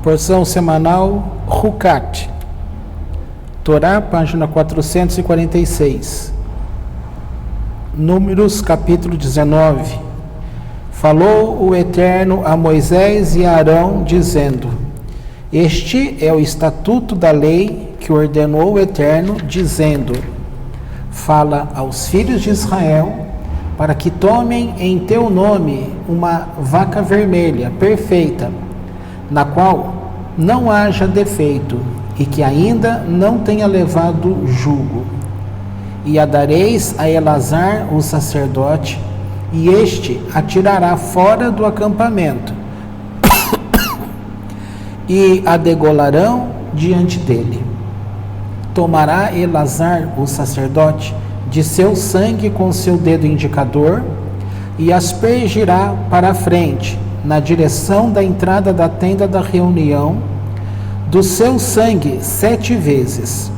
Porção semanal Hukat, Torá, página 446. Números, capítulo 19. Falou o Eterno a Moisés e a Arão, dizendo: Este é o estatuto da lei que ordenou o Eterno, dizendo: Fala aos filhos de Israel, para que tomem em teu nome uma vaca vermelha, perfeita, na qual não haja defeito, e que ainda não tenha levado jugo. E a dareis a Elazar, o sacerdote, e este a tirará fora do acampamento, e a degolarão diante dele. Tomará Elazar, o sacerdote, de seu sangue com seu dedo indicador, e aspergirá para a frente, na direção da entrada da tenda da reunião, do seu sangue 7 vezes,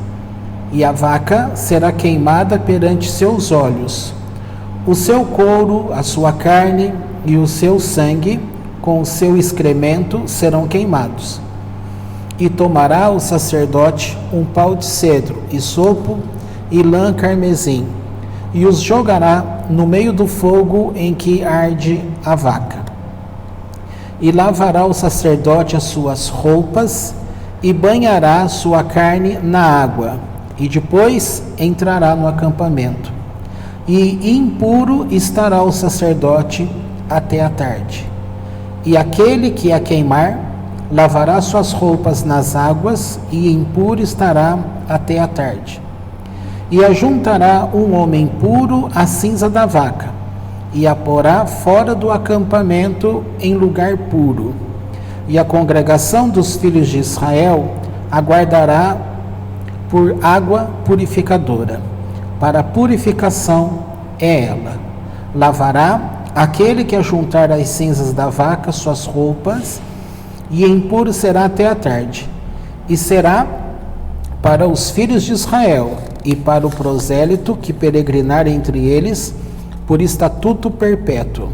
e a vaca será queimada perante seus olhos. O seu couro, a sua carne e o seu sangue, com o seu excremento, serão queimados. E tomará o sacerdote um pau de cedro, hisopo e lã carmesim, e os jogará no meio do fogo em que arde a vaca. E lavará o sacerdote as suas roupas, e banhará sua carne na água, e depois entrará no acampamento. E impuro estará o sacerdote até a tarde. E aquele que a queimar, lavará suas roupas nas águas, e impuro estará até a tarde. E ajuntará um homem puro à cinza da vaca, e a porá fora do acampamento em lugar puro. E a congregação dos filhos de Israel aguardará por água purificadora. Para a purificação é ela. Lavará aquele que ajuntar as cinzas da vaca suas roupas, e impuro será até a tarde. E será para os filhos de Israel e para o prosélito que peregrinar entre eles, por estatuto perpétuo.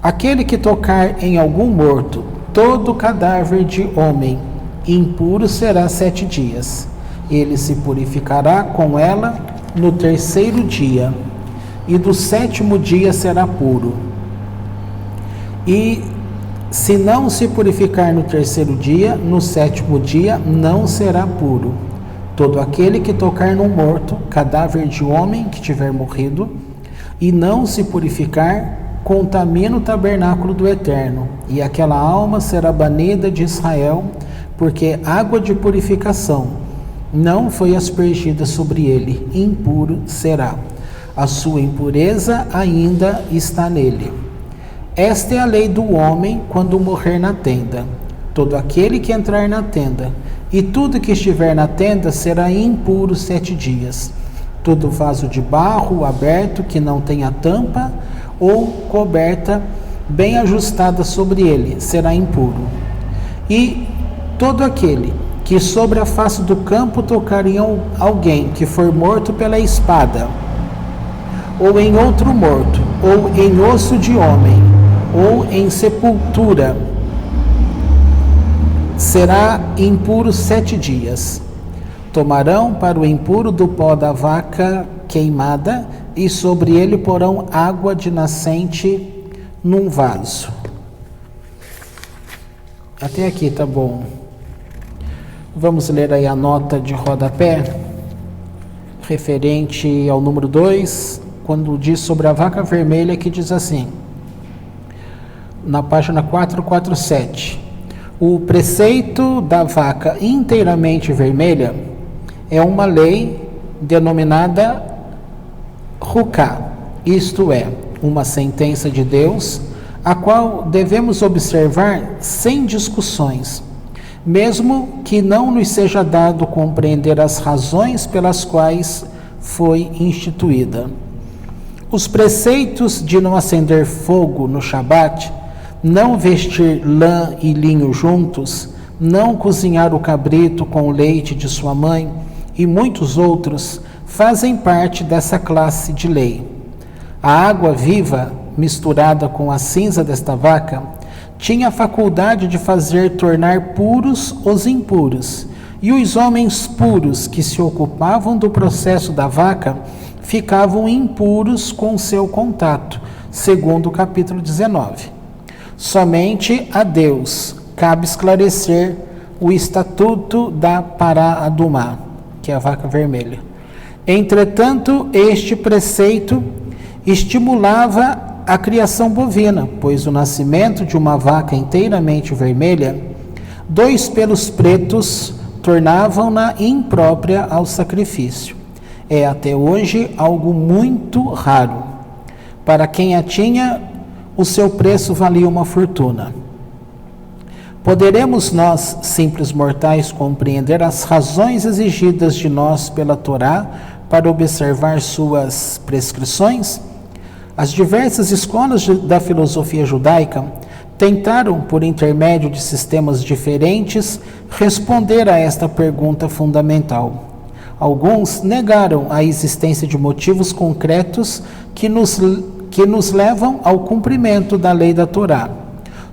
Aquele que tocar em algum morto, todo cadáver de homem, impuro será 7 dias. Ele se purificará com ela no 3º dia, e do 7º dia será puro. E se não se purificar no 3º dia, no 7º dia não será puro. Todo aquele que tocar num morto, cadáver de homem que tiver morrido, e não se purificar, contamina o tabernáculo do Eterno, e aquela alma será banida de Israel, porque água de purificação não foi aspergida sobre ele, impuro será. A sua impureza ainda está nele. Esta é a lei do homem quando morrer na tenda. Todo aquele que entrar na tenda, e tudo que estiver na tenda será impuro 7 dias. Todo vaso de barro aberto que não tenha tampa ou coberta bem ajustada sobre ele será impuro. E todo aquele que sobre a face do campo tocar em alguém que for morto pela espada, ou em outro morto, ou em osso de homem, ou em sepultura, será impuro 7 dias. Tomarão para o impuro do pó da vaca queimada, e sobre ele porão água de nascente num vaso. Até aqui tá bom. Vamos ler aí a nota de rodapé, referente ao número 2, quando diz sobre a vaca vermelha, que diz assim, na página 447, o preceito da vaca inteiramente vermelha é uma lei denominada Huká, isto é, uma sentença de Deus, a qual devemos observar sem discussões, mesmo que não nos seja dado compreender as razões pelas quais foi instituída. Os preceitos de não acender fogo no Shabat, não vestir lã e linho juntos, não cozinhar o cabrito com o leite de sua mãe e muitos outros fazem parte dessa classe de lei. A água viva misturada com a cinza desta vaca tinha a faculdade de fazer tornar puros os impuros, e os homens puros que se ocupavam do processo da vaca ficavam impuros com seu contato, segundo o capítulo 19. Somente a Deus cabe esclarecer o estatuto da Pará Adumá, que é a vaca vermelha. Entretanto, este preceito estimulava a criação bovina, pois o nascimento de uma vaca inteiramente vermelha, 2 pelos pretos, tornavam-na imprópria ao sacrifício. É até hoje algo muito raro. Para quem a tinha, o seu preço valia uma fortuna. Poderemos nós, simples mortais, compreender as razões exigidas de nós pela Torá para observar suas prescrições? As diversas escolas da filosofia judaica tentaram, por intermédio de sistemas diferentes, responder a esta pergunta fundamental. Alguns negaram a existência de motivos concretos que nos levam ao cumprimento da lei da Torá.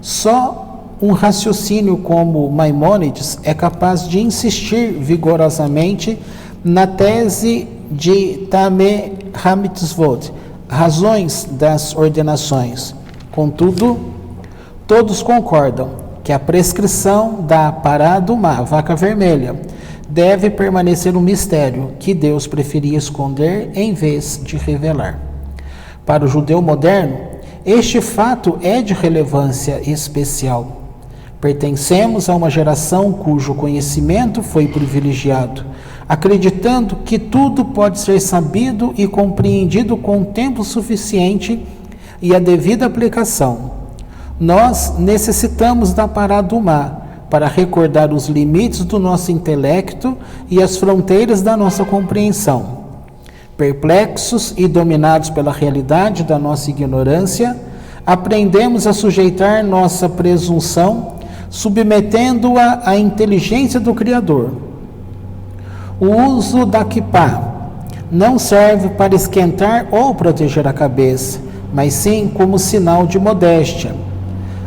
Só um raciocínio como Maimônides é capaz de insistir vigorosamente na tese de Tame HaMitzvot, razões das ordenações. Contudo, todos concordam que a prescrição da Pará Adumá, vaca vermelha, deve permanecer um mistério que Deus preferia esconder em vez de revelar. Para o judeu moderno, este fato é de relevância especial. Pertencemos a uma geração cujo conhecimento foi privilegiado, acreditando que tudo pode ser sabido e compreendido com tempo suficiente e a devida aplicação. Nós necessitamos da Pará Adumá para recordar os limites do nosso intelecto e as fronteiras da nossa compreensão. Perplexos e dominados pela realidade da nossa ignorância, aprendemos a sujeitar nossa presunção, submetendo-a à inteligência do Criador. O uso da kippá não serve para esquentar ou proteger a cabeça, mas sim como sinal de modéstia.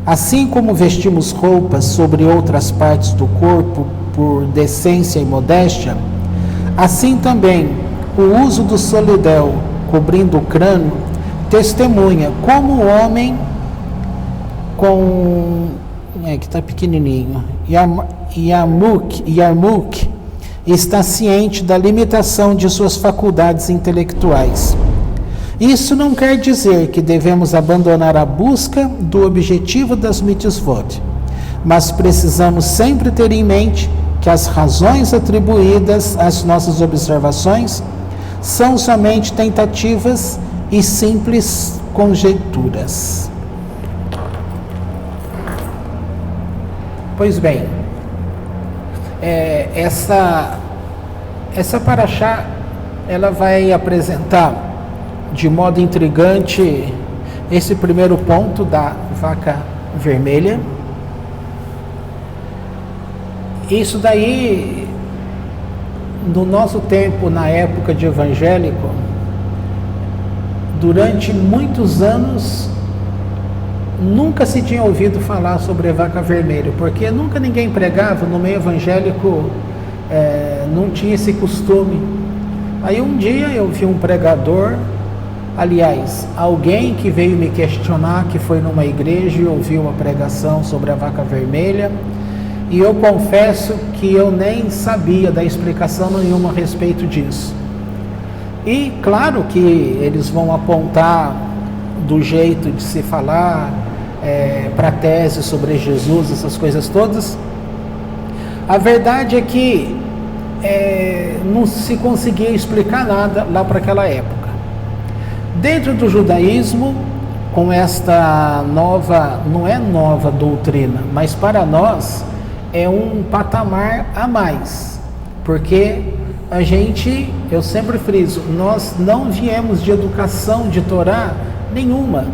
Assim como vestimos roupas sobre outras partes do corpo por decência e modéstia, assim também o uso do solidel cobrindo o crânio testemunha como o homem que está pequenininho, Yarmuk, está ciente da limitação de suas faculdades intelectuais. Isso não quer dizer que devemos abandonar a busca do objetivo das mitzvot, mas precisamos sempre ter em mente que as razões atribuídas às nossas observações são somente tentativas e simples conjecturas. Pois bem, essa paraxá, ela vai apresentar de modo intrigante esse primeiro ponto da vaca vermelha. Isso daí, no nosso tempo, na época de evangélico, durante muitos anos, nunca se tinha ouvido falar sobre a vaca vermelha, porque nunca ninguém pregava, no meio evangélico não tinha esse costume. Aí um dia eu vi um pregador, aliás, alguém que veio me questionar, que foi numa igreja e ouviu uma pregação sobre a vaca vermelha, e eu confesso que eu nem sabia da explicação nenhuma a respeito disso. E claro que eles vão apontar do jeito de se falar para a tese sobre Jesus, essas coisas todas. A verdade é que não se conseguia explicar nada lá para aquela época. Dentro do judaísmo, com esta nova, não é nova doutrina, mas para nós é um patamar a mais, porque a gente, eu sempre friso, nós não viemos de educação de Torá nenhuma.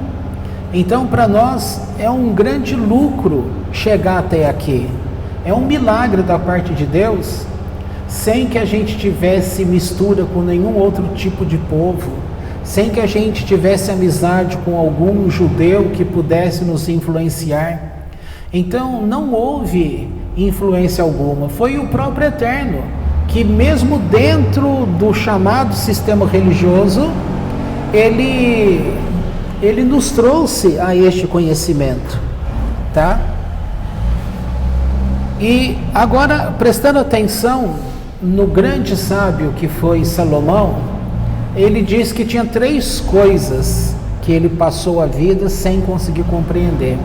Então, para nós é um grande lucro chegar até aqui. É um milagre da parte de Deus, sem que a gente tivesse mistura com nenhum outro tipo de povo, sem que a gente tivesse amizade com algum judeu que pudesse nos influenciar. Então não houve influência alguma, foi o próprio Eterno que, mesmo dentro do chamado sistema religioso, ele nos trouxe a este conhecimento, tá? E agora, prestando atenção no grande sábio que foi Salomão, ele diz que tinha 3 coisas que ele passou a vida sem conseguir compreender.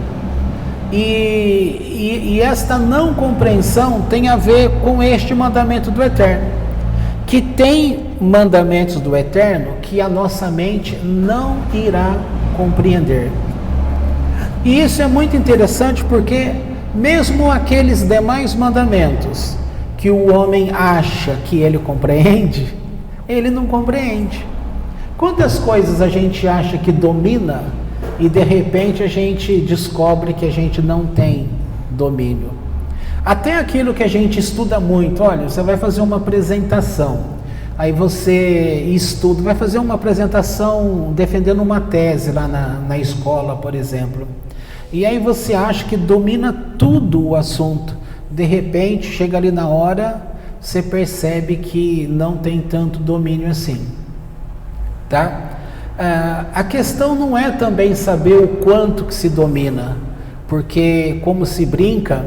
E esta não compreensão tem a ver com este mandamento do Eterno, que tem mandamentos do Eterno que a nossa mente não irá compreender. E isso é muito interessante porque mesmo aqueles demais mandamentos que o homem acha que ele compreende, ele não compreende. Quantas coisas a gente acha que domina e de repente a gente descobre que a gente não tem domínio? Até aquilo que a gente estuda muito. Olha, você vai fazer uma apresentação, aí você estuda, vai fazer uma apresentação defendendo uma tese lá na escola, por exemplo, e aí você acha que domina tudo o assunto. De repente, chega ali na hora, você percebe que não tem tanto domínio assim, tá? A questão não é também saber o quanto que se domina, porque, como se brinca,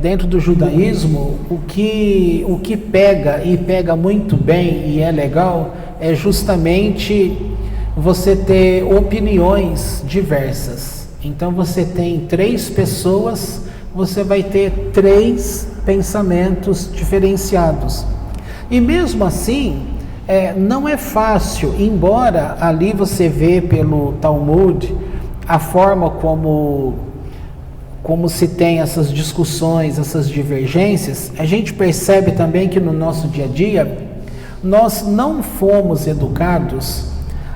dentro do judaísmo, o que pega, e pega muito bem e é legal, é justamente você ter opiniões diversas. Então você tem 3 pessoas, você vai ter 3 pensamentos diferenciados. E mesmo assim, não é fácil, embora ali você vê pelo Talmud a forma como se tem essas discussões, essas divergências, a gente percebe também que no nosso dia a dia, nós não fomos educados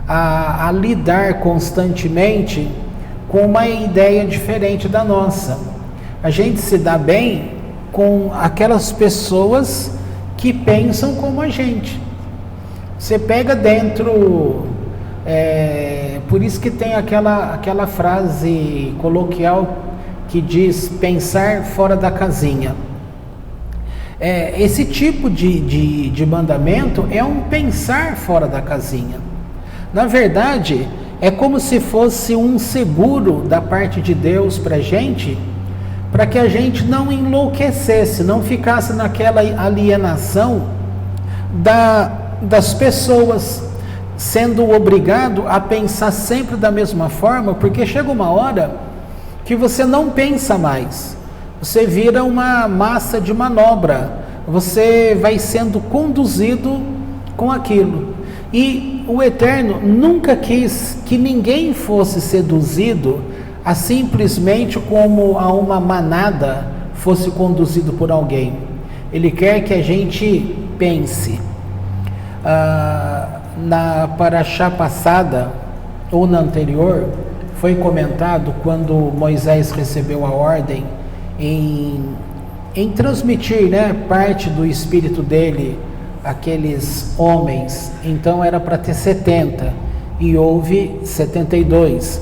a lidar constantemente com uma ideia diferente da nossa. A gente se dá bem com aquelas pessoas que pensam como a gente. Você pega dentro, por isso que tem aquela frase coloquial que diz pensar fora da casinha. Esse tipo de mandamento é um pensar fora da casinha. Na verdade, é como se fosse um seguro da parte de Deus para a gente, para que a gente não enlouquecesse, não ficasse naquela alienação das pessoas, sendo obrigado a pensar sempre da mesma forma, porque chega uma hora que você não pensa mais, você vira uma massa de manobra, você vai sendo conduzido com aquilo. E o Eterno nunca quis que ninguém fosse seduzido a simplesmente como a uma manada fosse conduzido por alguém. Ele quer que a gente pense. Na paraxá passada, ou na anterior, foi comentado quando Moisés recebeu a ordem em transmitir, parte do espírito dele aqueles homens. Então era para ter 70 e houve 72.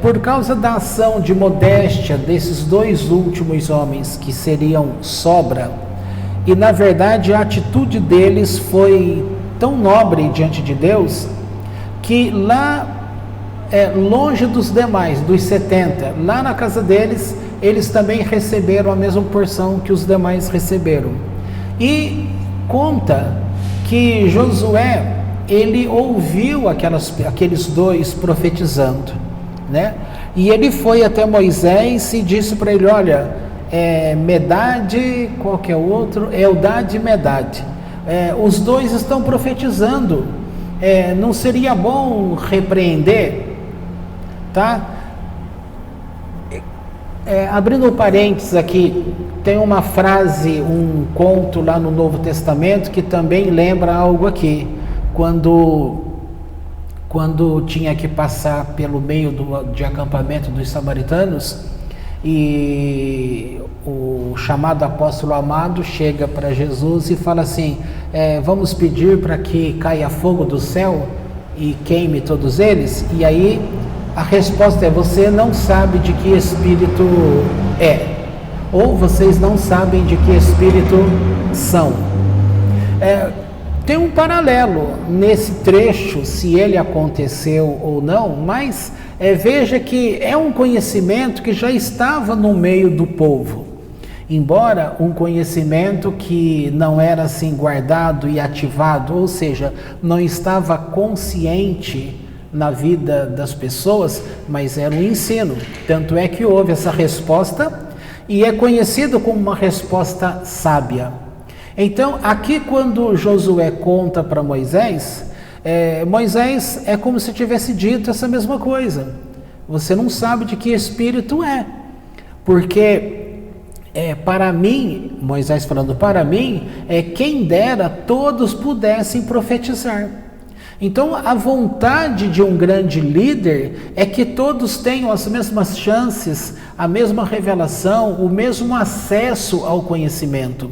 Por causa da ação de modéstia desses 2 últimos homens, que seriam sobra, e na verdade a atitude deles foi tão nobre diante de Deus, que lá, longe dos demais, dos 70, lá na casa deles, eles também receberam a mesma porção que os demais receberam. E conta que Josué, ele ouviu aqueles 2 profetizando, e ele foi até Moisés e disse para ele: olha, Medade, qual que é o outro? Eldad e Medade, os 2 estão profetizando, não seria bom repreender? Tá? Abrindo parênteses aqui, tem uma frase, um conto lá no Novo Testamento que também lembra algo aqui. Quando tinha que passar pelo meio de acampamento dos samaritanos, e o chamado apóstolo amado chega para Jesus e fala assim: vamos pedir para que caia fogo do céu e queime todos eles. E aí A resposta é: você não sabe de que espírito é, ou vocês não sabem de que espírito são. Tem um paralelo nesse trecho, se ele aconteceu ou não, mas veja que é um conhecimento que já estava no meio do povo. Embora um conhecimento que não era assim guardado e ativado, ou seja, não estava consciente na vida das pessoas, mas era um ensino. Tanto é que houve essa resposta e é conhecido como uma resposta sábia. Então, aqui quando Josué conta para Moisés, Moisés é como se tivesse dito essa mesma coisa. Você não sabe de que espírito é, porque para mim, Moisés falando, para mim, quem dera todos pudessem profetizar. Então, a vontade de um grande líder é que todos tenham as mesmas chances, a mesma revelação, o mesmo acesso ao conhecimento.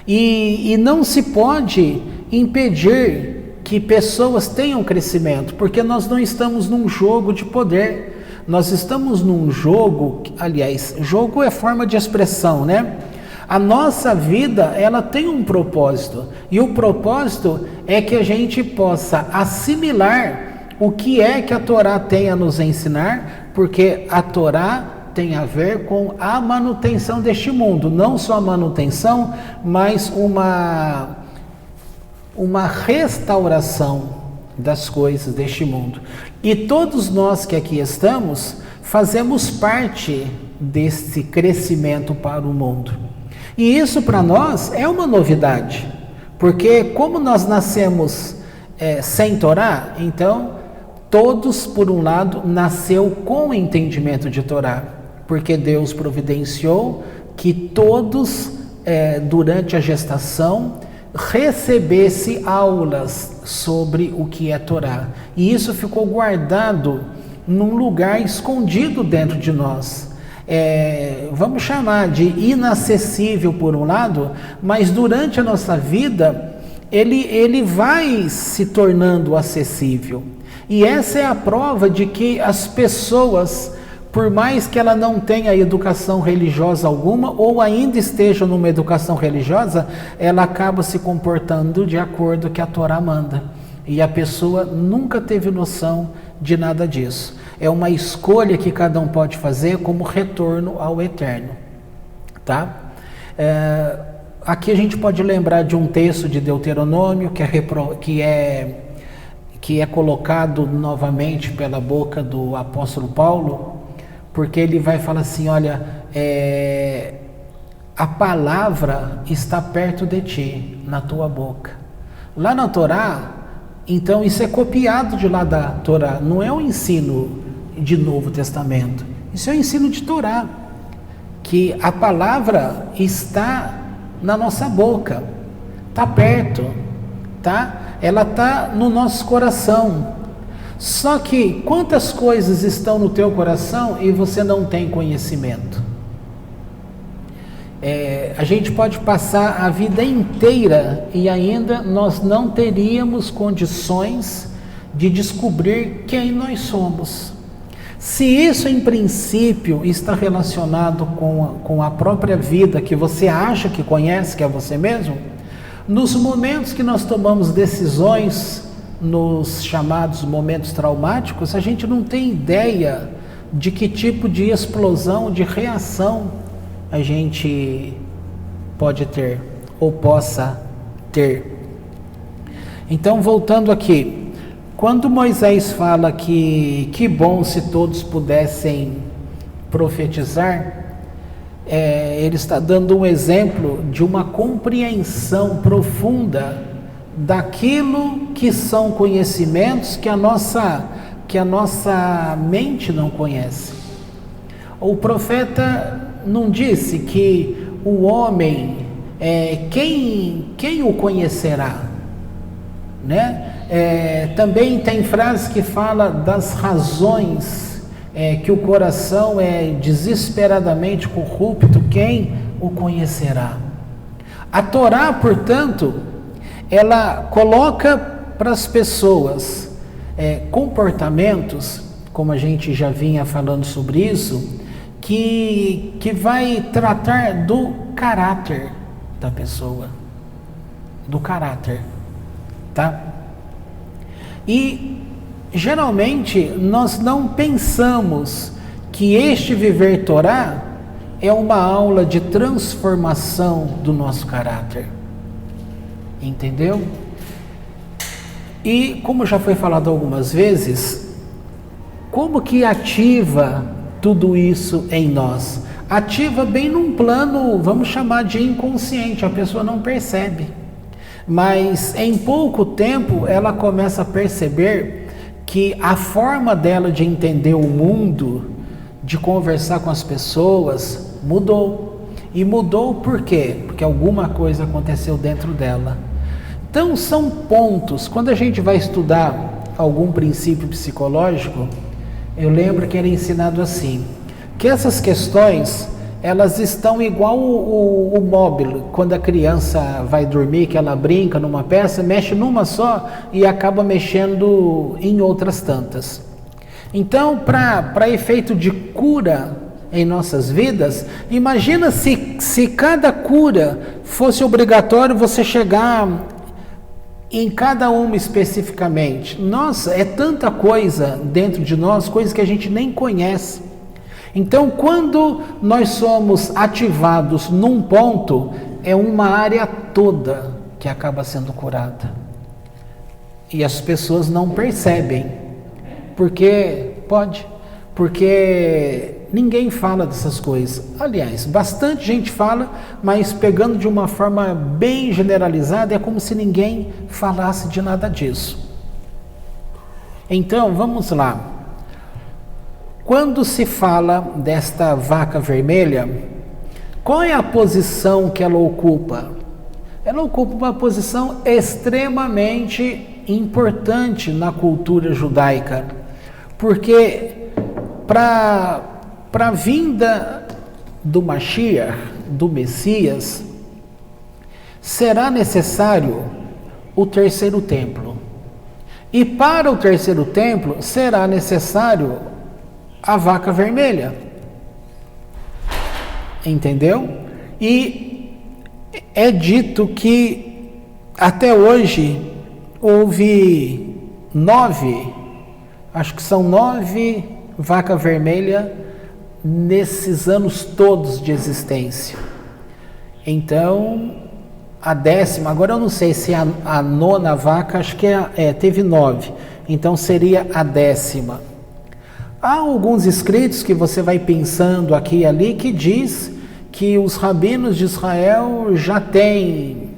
E não se pode impedir que pessoas tenham crescimento, porque nós não estamos num jogo de poder. Nós estamos num jogo, aliás, jogo é forma de expressão, né? A nossa vida, ela tem um propósito, e o propósito é que a gente possa assimilar o que é que a Torá tem a nos ensinar, porque a Torá tem a ver com a manutenção deste mundo, não só a manutenção, mas uma restauração das coisas deste mundo. E todos nós que aqui estamos fazemos parte desse crescimento para o mundo. E isso para nós é uma novidade, porque como nós nascemos sem Torá, então todos, por um lado, nasceu com entendimento de Torá, porque Deus providenciou que todos, durante a gestação, recebesse aulas sobre o que é Torá. E isso ficou guardado num lugar escondido dentro de nós. Vamos chamar de inacessível por um lado, mas durante a nossa vida ele vai se tornando acessível. E essa é a prova de que as pessoas, por mais que ela não tenha educação religiosa alguma, ou ainda esteja numa educação religiosa, ela acaba se comportando de acordo com o que a Torá manda. E a pessoa nunca teve noção de nada disso. É uma escolha que cada um pode fazer como retorno ao eterno. Tá? Aqui a gente pode lembrar de um texto de Deuteronômio que é colocado novamente pela boca do apóstolo Paulo, porque ele vai falar assim, olha, a palavra está perto de ti, na tua boca. Lá na Torá, então isso é copiado de lá da Torá, não é um ensino de Novo Testamento, isso é um ensino de Torá, que a palavra está na nossa boca, está perto, tá? Ela está no nosso coração. Só que quantas coisas estão no teu coração e você não tem conhecimento? A gente pode passar a vida inteira e ainda nós não teríamos condições de descobrir quem nós somos. Se isso em princípio está relacionado com a própria vida que você acha que conhece, que é você mesmo, nos momentos que nós tomamos decisões, nos chamados momentos traumáticos, a gente não tem ideia de que tipo de explosão, de reação a gente pode ter ou possa ter. Então, voltando aqui, quando Moisés fala que bom se todos pudessem profetizar, ele está dando um exemplo de uma compreensão profunda daquilo que são conhecimentos que a nossa mente não conhece. O profeta não disse que o homem, quem o conhecerá, né? Também tem frases que falam das razões, que o coração é desesperadamente corrupto, quem o conhecerá? A Torá, portanto, ela coloca para as pessoas comportamentos como a gente já vinha falando sobre isso, que vai tratar do caráter da pessoa, do caráter, tá? E geralmente nós não pensamos que este Viver Torá é uma aula de transformação do nosso caráter, entendeu? E como já foi falado algumas vezes, como que ativa tudo isso em nós? Ativa bem num plano, vamos chamar de inconsciente, a pessoa não percebe. Mas em pouco tempo ela começa a perceber que a forma dela de entender o mundo, de conversar com as pessoas, mudou. E mudou por quê? Porque alguma coisa aconteceu dentro dela. Então são pontos, quando a gente vai estudar algum princípio psicológico, eu lembro que era ensinado assim, que essas questões, elas estão igual o móvel, quando a criança vai dormir, que ela brinca numa peça, mexe numa só e acaba mexendo em outras tantas. Então, para efeito de cura em nossas vidas, imagina se cada cura fosse obrigatório você chegar em cada uma especificamente. Nossa, é tanta coisa dentro de nós, coisas que a gente nem conhece. Então, quando nós somos ativados num ponto, é uma área toda que acaba sendo curada. E as pessoas não percebem. Porque ninguém fala dessas coisas. Aliás, bastante gente fala, mas pegando de uma forma bem generalizada, é como se ninguém falasse de nada disso. Então, vamos lá. Quando se fala desta vaca vermelha, qual é a posição que ela ocupa? Ela ocupa uma posição extremamente importante na cultura judaica, porque para a vinda do Mashiach, do Messias, será necessário o terceiro templo. E para o terceiro templo será necessário a vaca vermelha. Entendeu? E é dito que até hoje houve 9, acho que são 9 vaca vermelha nesses anos todos de existência. Então, a 10ª, agora eu não sei se a 9ª vaca, acho que teve 9, então seria a 10ª. Há alguns escritos que você vai pensando aqui e ali que diz que os rabinos de Israel já têm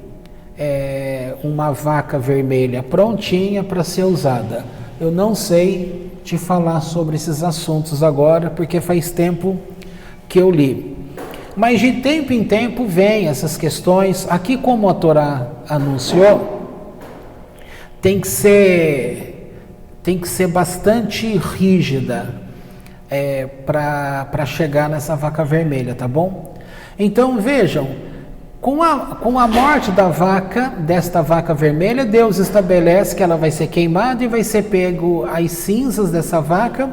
uma vaca vermelha prontinha para ser usada. Eu não sei te falar sobre esses assuntos agora, porque faz tempo que eu li. Mas de tempo em tempo vem essas questões. Aqui, como a Torá anunciou, tem que ser bastante rígida para chegar nessa vaca vermelha, tá bom? Então vejam, com a morte desta vaca vermelha, Deus estabelece que ela vai ser queimada e vai ser pego as cinzas dessa vaca,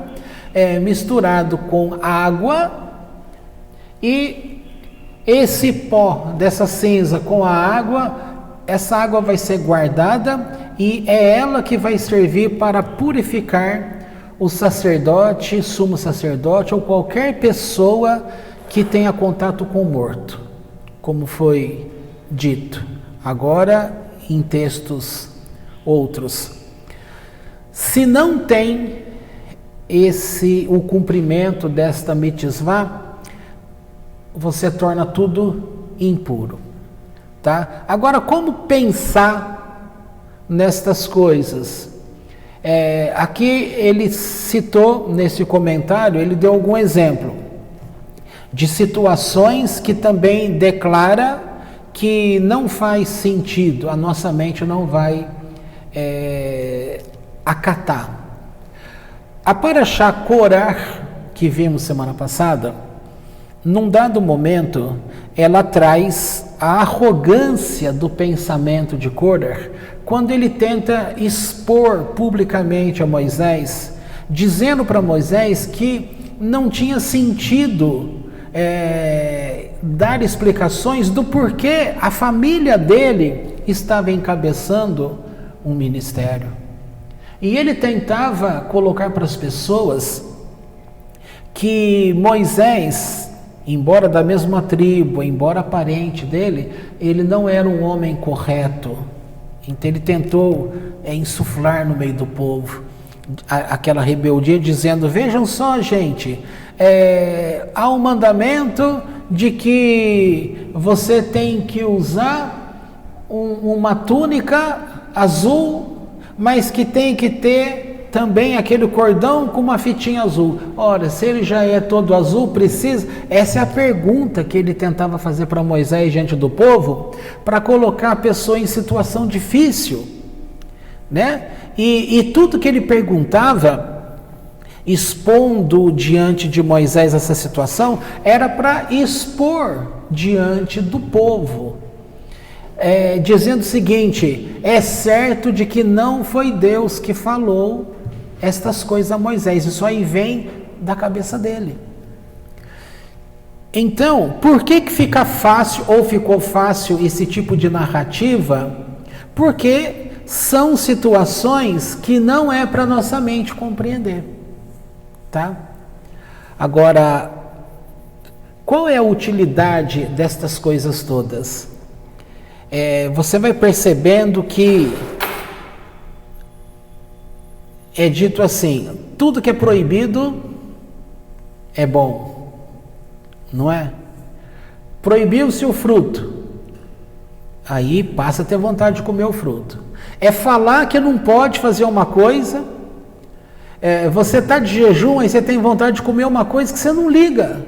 misturado com água, e esse pó dessa cinza com a água, essa água vai ser guardada e é ela que vai servir para purificar o sacerdote, sumo sacerdote ou qualquer pessoa que tenha contato com o morto, como foi dito agora em textos outros. Se não tem o cumprimento desta mitzvah, você torna tudo impuro, tá? Agora, como pensar nestas coisas? Aqui ele citou, nesse comentário, ele deu algum exemplo de situações que também declara que não faz sentido, a nossa mente não vai acatar. A Parashá Korach, que vimos semana passada, num dado momento, ela traz a arrogância do pensamento de Korach, quando ele tenta expor publicamente a Moisés dizendo para Moisés que não tinha sentido dar explicações do porquê a família dele estava encabeçando um ministério. E ele tentava colocar para as pessoas que Moisés, embora da mesma tribo, embora parente dele, ele não era um homem correto. Então ele tentou insuflar no meio do povo aquela rebeldia, dizendo: vejam só, gente, há um mandamento de que você tem que usar uma túnica azul, mas que tem que ter também aquele cordão com uma fitinha azul. Ora, se ele já é todo azul, precisa... Essa é a pergunta que ele tentava fazer para Moisés diante do povo, para colocar a pessoa em situação difícil, né? E tudo que ele perguntava, expondo diante de Moisés essa situação, era para expor diante do povo, dizendo o seguinte: é certo de que não foi Deus que falou estas coisas a Moisés, isso aí vem da cabeça dele. Então, por que fica fácil, ou ficou fácil, esse tipo de narrativa? Porque são situações que não é para nossa mente compreender, tá? Agora, qual é a utilidade destas coisas todas? Você vai percebendo que é dito assim: tudo que é proibido é bom, não é? Proibiu-se o fruto, aí passa a ter vontade de comer o fruto. É falar que não pode fazer uma coisa, você está de jejum, aí você tem vontade de comer uma coisa que você não liga,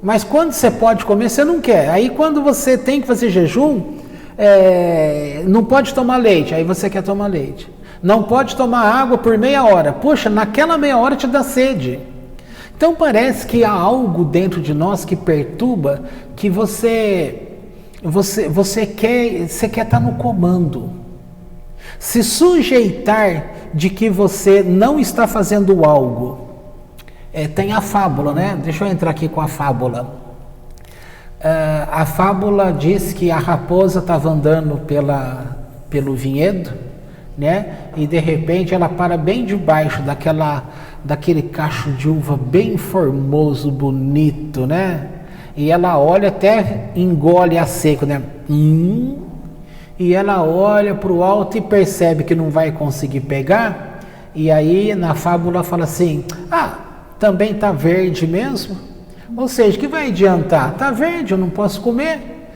mas quando você pode comer, você não quer. Aí quando você tem que fazer jejum, não pode tomar leite, aí você quer tomar leite. Não pode tomar água por meia hora. Poxa, naquela meia hora te dá sede. Então parece que há algo dentro de nós que perturba, que você quer estar no comando. Se sujeitar de que você não está fazendo algo. Tem a fábula, né? Deixa eu entrar aqui com a fábula. A fábula diz que a raposa estava andando pelo vinhedo, né? E de repente ela para bem debaixo daquele cacho de uva bem formoso, bonito, né? E ela olha, até engole a seco, né? E ela olha para o alto e percebe que não vai conseguir pegar. E aí na fábula fala assim: também está verde mesmo? Ou seja, que vai adiantar? Está verde, eu não posso comer,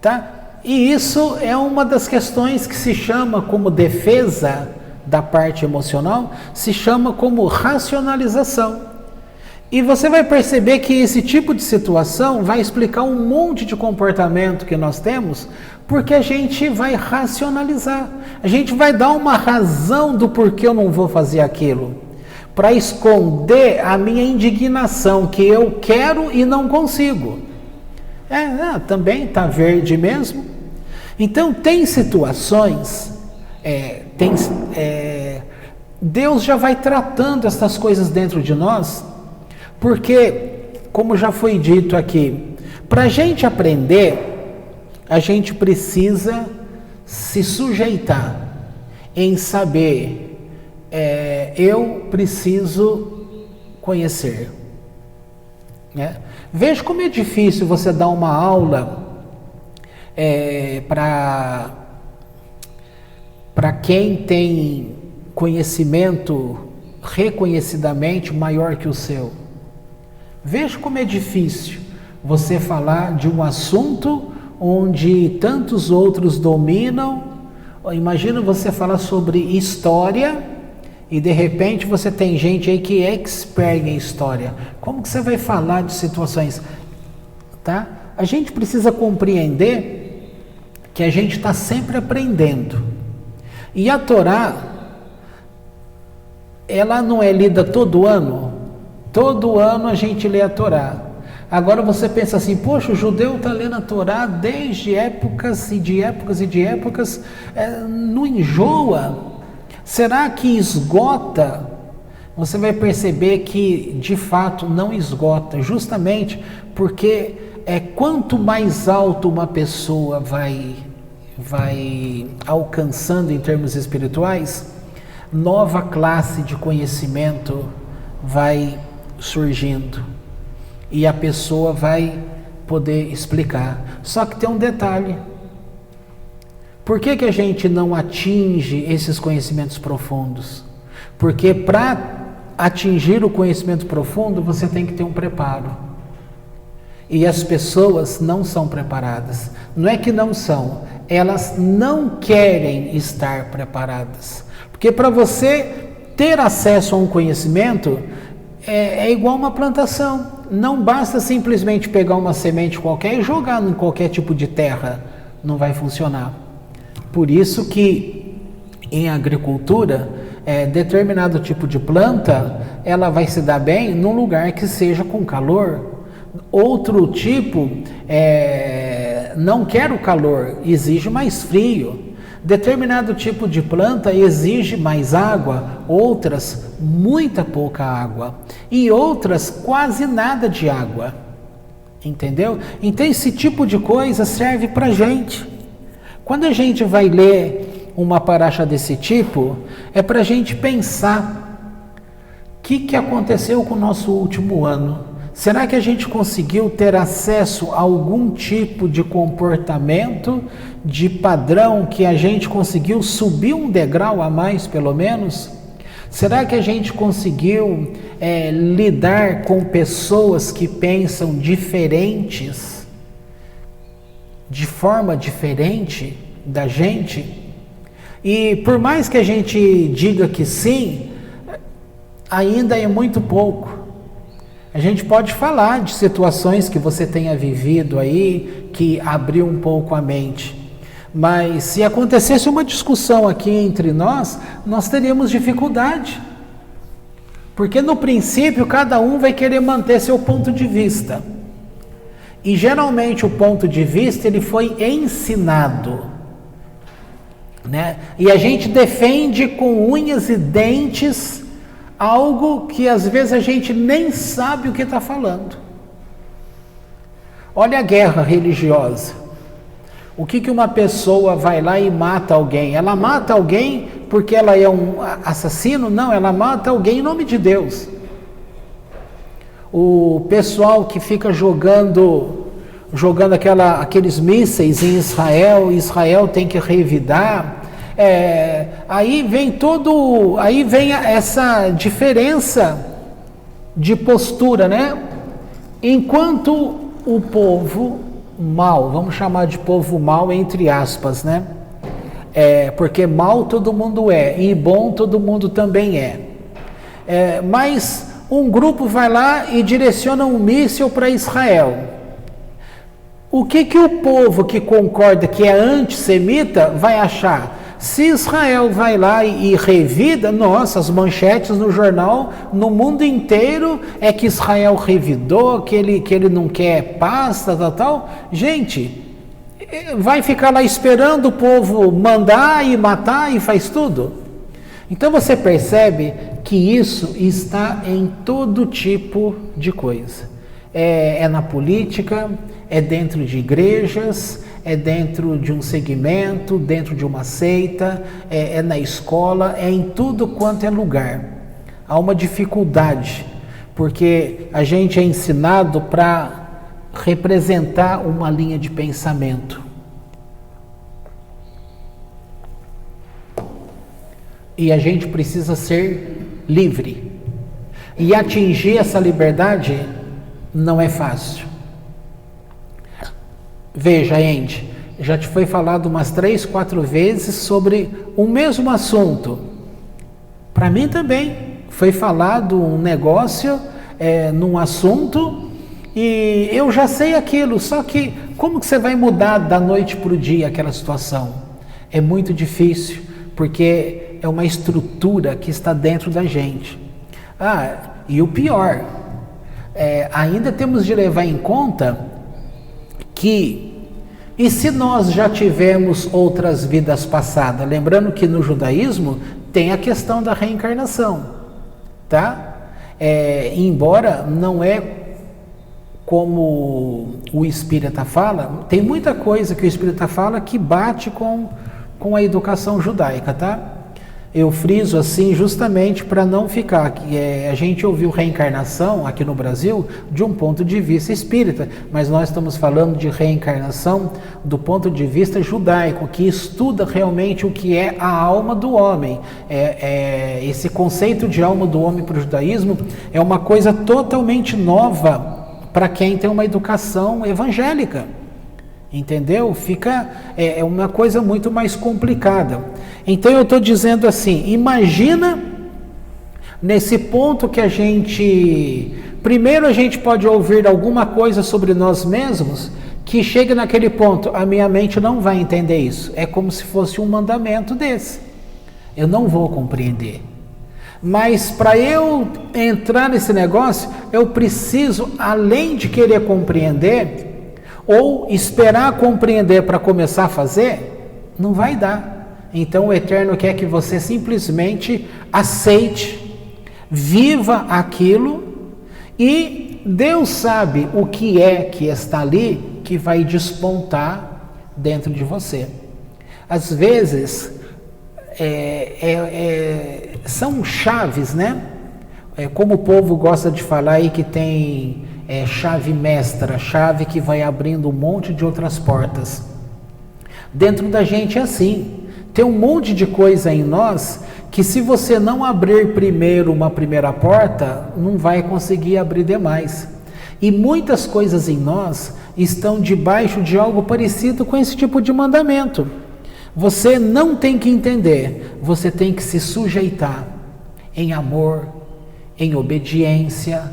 tá? E isso é uma das questões que se chama como defesa da parte emocional, se chama como racionalização. E você vai perceber que esse tipo de situação vai explicar um monte de comportamento que nós temos, porque a gente vai racionalizar, a gente vai dar uma razão do porquê eu não vou fazer aquilo, para esconder a minha indignação, que eu quero e não consigo. Também está verde mesmo. Então tem situações, Deus já vai tratando essas coisas dentro de nós, porque, como já foi dito aqui, para a gente aprender, a gente precisa se sujeitar em saber, eu preciso conhecer, né? Veja como é difícil você dar uma aula para quem tem conhecimento reconhecidamente maior que o seu. Veja como é difícil você falar de um assunto onde tantos outros dominam. Imagina você falar sobre história e de repente você tem gente aí que é expert em história. Como que você vai falar de situações? Tá? A gente precisa compreender que a gente está sempre aprendendo. E a Torá, ela não é lida todo ano? Todo ano a gente lê a Torá. Agora você pensa assim: poxa, o judeu está lendo a Torá desde épocas e de épocas e de épocas, não enjoa? Será que esgota você vai perceber que de fato não esgota, justamente porque quanto mais alto uma pessoa vai alcançando em termos espirituais, nova classe de conhecimento vai surgindo e a pessoa vai poder explicar. Só que tem um detalhe: por que a gente não atinge esses conhecimentos profundos? Porque para atingir o conhecimento profundo você tem que ter um preparo, e as pessoas não são preparadas. Não é que não são, elas não querem estar preparadas, porque para você ter acesso a um conhecimento é igual uma plantação. Não basta simplesmente pegar uma semente qualquer e jogar em qualquer tipo de terra, não vai funcionar. Por isso que em agricultura, determinado tipo de planta, ela vai se dar bem num lugar que seja com calor. Outro tipo não quer o calor, exige mais frio. Determinado tipo de planta exige mais água, outras muita pouca água e outras quase nada de água. Entendeu? Então esse tipo de coisa serve para a gente. Quando a gente vai ler uma paraxá desse tipo, é para a gente pensar: o que aconteceu com o nosso último ano? Será que a gente conseguiu ter acesso a algum tipo de comportamento, de padrão, que a gente conseguiu subir um degrau a mais, pelo menos? Será que a gente conseguiu lidar com pessoas que pensam diferentes, de forma diferente da gente? E por mais que a gente diga que sim, ainda é muito pouco. A gente pode falar de situações que você tenha vivido aí, que abriu um pouco a mente. Mas se acontecesse uma discussão aqui entre nós teríamos dificuldade. Porque no princípio cada um vai querer manter seu ponto de vista. E geralmente o ponto de vista ele foi ensinado, né? E a gente defende com unhas e dentes algo que às vezes a gente nem sabe o que está falando. Olha a guerra religiosa. O que uma pessoa vai lá e mata alguém? Ela mata alguém porque ela é um assassino? Não, ela mata alguém em nome de Deus. O pessoal que fica jogando aqueles mísseis em Israel tem que revidar. Aí vem essa diferença de postura, né? Enquanto o povo mal, vamos chamar de povo mal entre aspas, né? Porque mal todo mundo e bom todo mundo também mas um grupo vai lá e direciona um míssil para Israel. O que o povo que concorda que é antissemita vai achar? Se Israel vai lá e revida, nossa, as manchetes no jornal, no mundo inteiro, é que Israel revidou, que ele não quer paz, tal. Gente, vai ficar lá esperando o povo mandar e matar e faz tudo? Então você percebe que isso está em todo tipo de coisa. É na política, é dentro de igrejas, é dentro de um segmento, dentro de uma seita, é na escola, é em tudo quanto é lugar. Há uma dificuldade, porque a gente é ensinado para representar uma linha de pensamento. E a gente precisa ser livre. E atingir essa liberdade não é fácil. Veja, Andy, já te foi falado umas 3, 4 vezes sobre o mesmo assunto. Para mim também foi falado um negócio num assunto e eu já sei aquilo, só que como que você vai mudar da noite para o dia aquela situação? É muito difícil, porque é uma estrutura que está dentro da gente. E o pior, ainda temos de levar em conta e se nós já tivemos outras vidas passadas? Lembrando que no judaísmo tem a questão da reencarnação, tá? Embora não é como o Espírita fala, tem muita coisa que o Espírita fala que bate com a educação judaica, tá? Eu friso assim justamente para não ficar que a gente ouviu reencarnação aqui no Brasil de um ponto de vista espírita, mas nós estamos falando de reencarnação do ponto de vista judaico, que estuda realmente o que é a alma do homem. Esse conceito de alma do homem para o judaísmo é uma coisa totalmente nova para quem tem uma educação evangélica. Entendeu? É uma coisa muito mais complicada. Então eu estou dizendo assim, imagina nesse ponto que primeiro a gente pode ouvir alguma coisa sobre nós mesmos, que chega naquele ponto, a minha mente não vai entender isso. É como se fosse um mandamento desse. Eu não vou compreender. Mas para eu entrar nesse negócio, eu preciso, além de querer compreender, ou esperar compreender para começar a fazer, não vai dar. Então o Eterno quer que você simplesmente aceite, viva aquilo, e Deus sabe o que é que está ali que vai despontar dentro de você. Às vezes são chaves, né? Como o povo gosta de falar aí que tem chave mestra, chave que vai abrindo um monte de outras portas. Dentro da gente é assim. Tem um monte de coisa em nós que se você não abrir primeiro uma primeira porta, não vai conseguir abrir demais. E muitas coisas em nós estão debaixo de algo parecido com esse tipo de mandamento. Você não tem que entender, você tem que se sujeitar em amor, em obediência,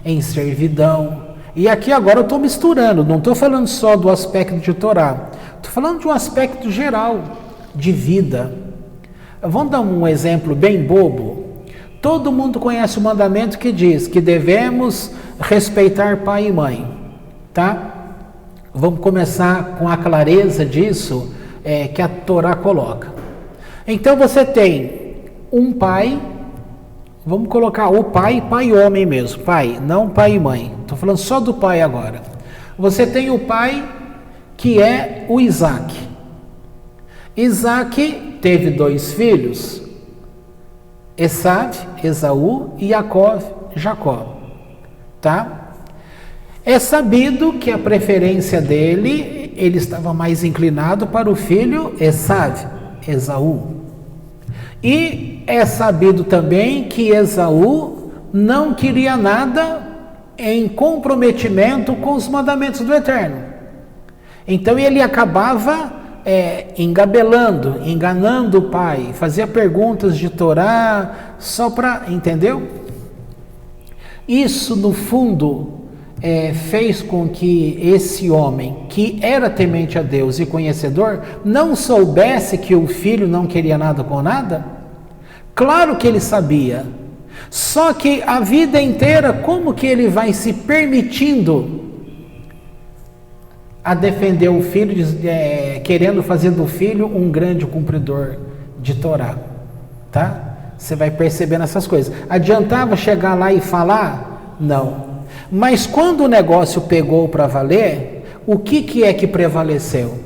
em servidão. E aqui agora eu estou misturando, não estou falando só do aspecto de Torá, estou falando de um aspecto geral de vida. Vamos dar um exemplo bem bobo. Todo mundo conhece o mandamento que diz que devemos respeitar pai e mãe, tá? Vamos começar com a clareza disso que a Torá coloca. Então você tem um pai, vamos colocar o pai homem mesmo, pai, não pai e mãe. Estou falando só do pai agora. Você tem o pai que é o Isaac. Isaac teve 2 filhos, Esav, Esaú, e Jacó, tá? É sabido que a preferência dele, ele estava mais inclinado para o filho Esav, Esaú. E é sabido também que Esaú não queria nada em comprometimento com os mandamentos do Eterno. Então ele acabava engabelando, enganando o pai, fazia perguntas de Torá só para, entendeu? Isso no fundo fez com que esse homem, que era temente a Deus e conhecedor, não soubesse que o filho não queria nada com nada. Claro que ele sabia, só que a vida inteira, como que ele vai se permitindo a defender o filho, querendo fazer do filho um grande cumpridor de Torá, tá? Você vai percebendo essas coisas. Adiantava chegar lá e falar? Não. Mas quando o negócio pegou para valer, o que é que prevaleceu?